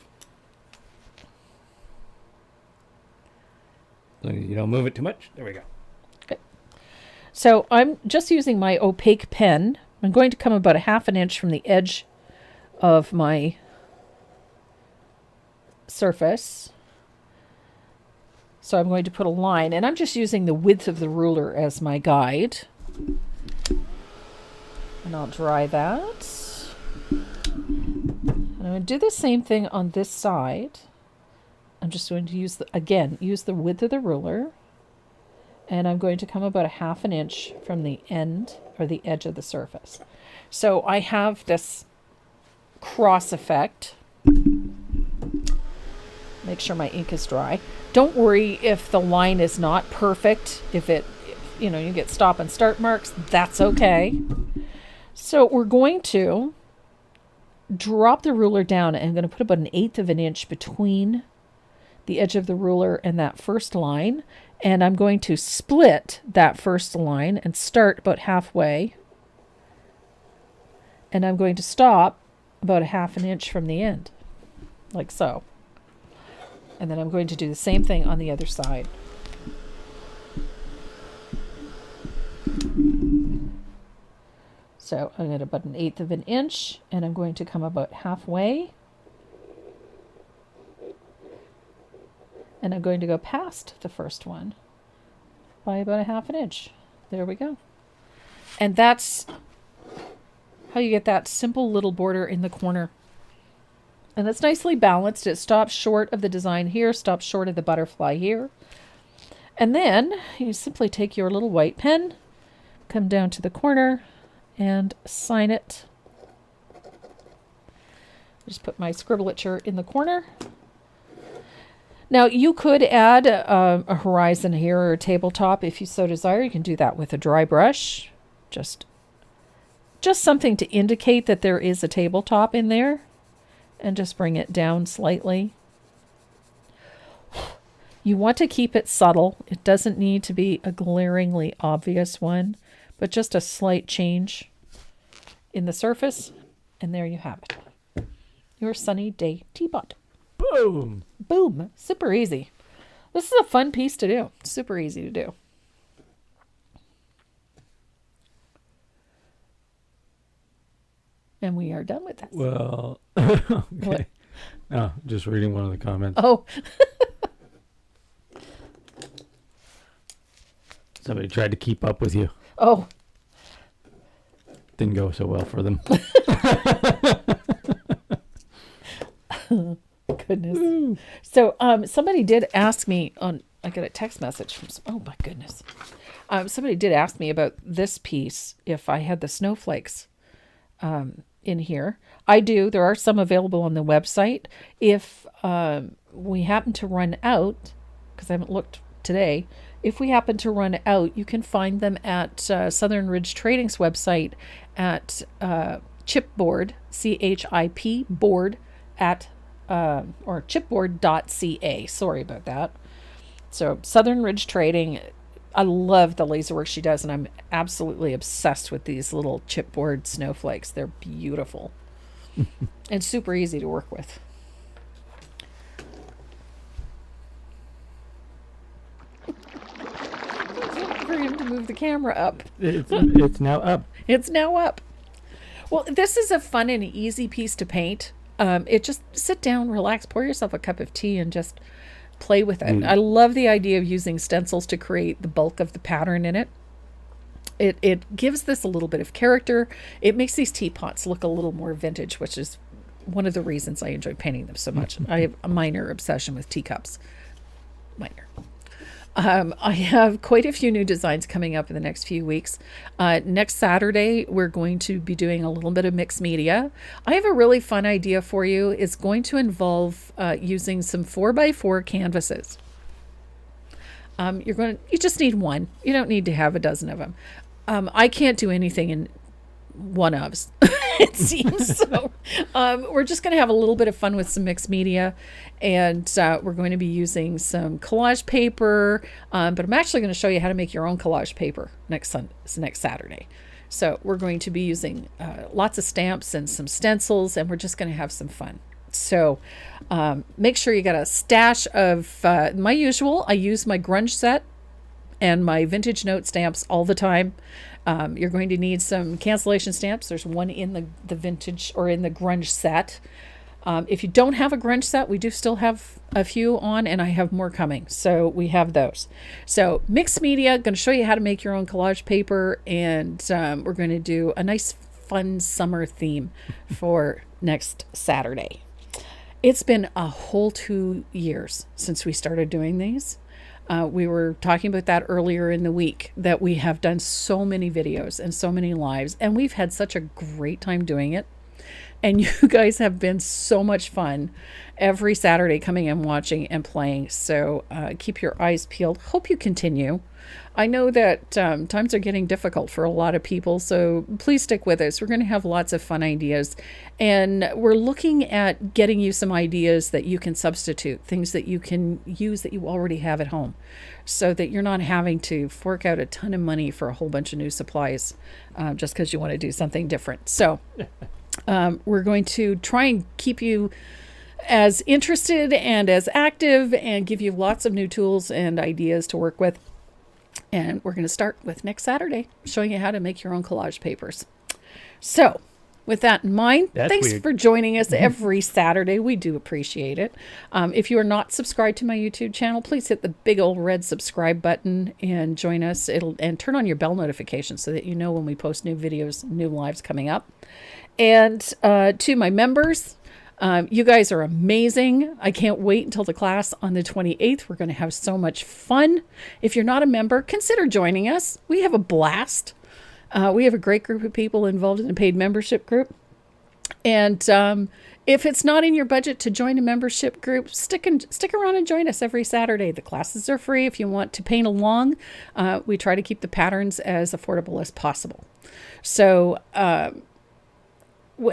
As long as you don't move it too much. There we go. So I'm just using my opaque pen I'm going to come about a 1/2 inch from the edge of my surface. So I'm going to put a line, and I'm just using the width of the ruler as my guide. And I'll dry that. And I'm going to do the same thing on this side. I'm just going to use the width of the ruler. And I'm going to come about a 1/2 inch from the end or the edge of the surface. So I have this cross effect. Make sure my ink is dry. Don't worry if the line is not perfect. If you get stop and start marks, that's okay. So we're going to drop the ruler down, and I'm going to put about 1/8 of an inch between the edge of the ruler and that first line. And I'm going to split that first line and start about halfway. And I'm going to stop about 1/2 inch from the end, like so. And then I'm going to do the same thing on the other side. So I'm at about 1/8 of an inch, and I'm going to come about halfway. And I'm going to go past the first one by about 1/2 inch. There we go. And that's how you get that simple little border in the corner. And it's nicely balanced. It stops short of the design here, stops short of the butterfly here. And then you simply take your little white pen, come down to the corner, and sign it. Just put my scribblature in the corner. Now, you could add a horizon here or a tabletop if you so desire. You can do that with a dry brush. Just something to indicate that there is a tabletop in there. And just bring it down slightly. You want to keep it subtle. It doesn't need to be a glaringly obvious one, but just a slight change in the surface. And there you have it. Your sunny day teapot. Boom! Boom. Super easy. This is a fun piece to do. Super easy to do. And we are done with this. Well, okay. What? Oh, just reading one of the comments. Oh. Somebody tried to keep up with you. Oh. Didn't go so well for them. Goodness. So somebody did ask me I got a text message from, oh my goodness. Somebody did ask me about this piece, if I had the snowflakes in here. I do. There are some available on the website. If we happen to run out, because I haven't looked today, if we happen to run out, you can find them at Southern Ridge Trading's website at chipboard, CHIP board at or chipboard.ca. Sorry about that. So Southern Ridge Trading, I love the laser work she does, and I'm absolutely obsessed with these little chipboard snowflakes. They're beautiful and super easy to work with. For him to move the camera up. It's now up. It's now up. Well, this is a fun and easy piece to paint. It just sit down, relax, pour yourself a cup of tea, and just play with it. I love the idea of using stencils to create the bulk of the pattern in it. It gives this a little bit of character. It makes these teapots look a little more vintage, which is one of the reasons I enjoy painting them so much. I have a minor obsession with teacups. Minor. I have quite a few new designs coming up in the next few weeks. Next Saturday, we're going to be doing a little bit of mixed media. I have a really fun idea for you. It's going to involve using some 4x4 canvases. You just need one. You don't need to have a dozen of them. I can't do anything in one-ofs, it seems. So we're just going to have a little bit of fun with some mixed media, and we're going to be using some collage paper, but I'm actually going to show you how to make your own collage paper next Saturday. So we're going to be using lots of stamps and some stencils, and we're just going to have some fun. So make sure you got a stash of my usual. I use my grunge set and my vintage note stamps all the time. You're going to need some cancellation stamps. There's one in the vintage or in the grunge set. If you don't have a grunge set, we do still have a few on, and I have more coming. So we have those. So mixed media, going to show you how to make your own collage paper, and we're going to do a nice fun summer theme for next Saturday. It's been a whole 2 years since we started doing these. We were talking about that earlier in the week, that we have done so many videos and so many lives, and we've had such a great time doing it. And you guys have been so much fun every Saturday coming and watching and playing. So keep your eyes peeled. Hope you continue. I know that times are getting difficult for a lot of people, so please stick with us. We're going to have lots of fun ideas. And we're looking at getting you some ideas that you can substitute, things that you can use that you already have at home, so that you're not having to fork out a ton of money for a whole bunch of new supplies just because you want to do something different. So we're going to try and keep you as interested and as active and give you lots of new tools and ideas to work with. And we're going to start with next Saturday, showing you how to make your own collage papers. So with that in mind, thanks for joining us every Saturday. We do appreciate it. If you are not subscribed to my YouTube channel, please hit the big old red subscribe button and join us. And turn on your bell notifications so that you know when we post new videos, new lives coming up. And to my members, you guys are amazing. I can't wait until the class on the 28th. We're going to have so much fun. If you're not a member, consider joining us. We have a blast. We have a great group of people involved in a paid membership group. And if it's not in your budget to join a membership group, stick around and join us every Saturday. The classes are free. If you want to paint along, we try to keep the patterns as affordable as possible. So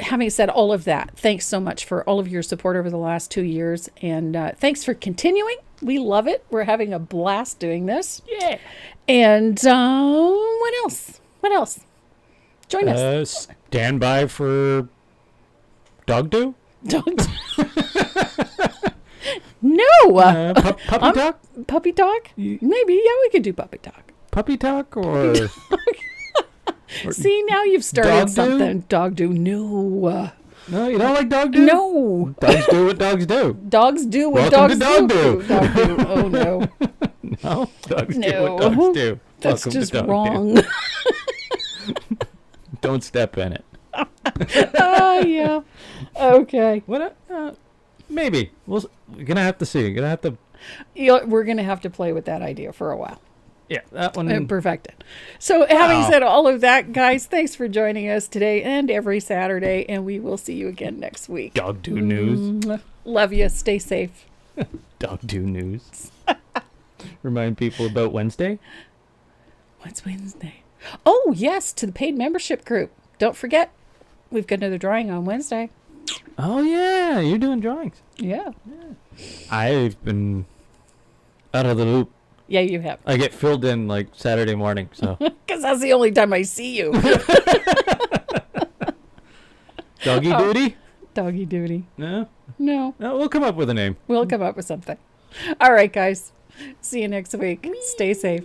having said all of that, thanks so much for all of your support over the last 2 years. And thanks for continuing. We love it. We're having a blast doing this. Yeah. And what else? What else? Join us. Stand by for dog do? Don't. No. Puppy talk? Puppy talk? Maybe. Yeah, we could do puppy talk. Puppy talk or... See, now you've started dog something. do? Dog do. No. No, you don't like dog do? No. Dogs do what dogs do. Dogs do what Welcome dogs to do. Dog Do. Dog do. Oh, no. No, dogs do No. what dogs do. That's Welcome just to Dog wrong. Do. Don't step in it. Oh, yeah. Okay. What? Maybe. We're going to have to see. We're going to have to play with that idea for a while. Yeah, that one. And perfect it. So having said all of that, guys, thanks for joining us today and every Saturday, and we will see you again next week. Dog do news. Love you. Stay safe. Dog do news. Remind people about Wednesday. What's Wednesday? Oh, yes, to the paid membership group. Don't forget, we've got another drawing on Wednesday. Oh, yeah. You're doing drawings. Yeah. I've been out of the loop. Yeah, you have. I get filled in like Saturday morning, so. Because that's the only time I see you. Doggy duty? Doggy duty. No? No. No, we'll come up with a name. We'll come up with something. All right, guys. See you next week. Stay safe.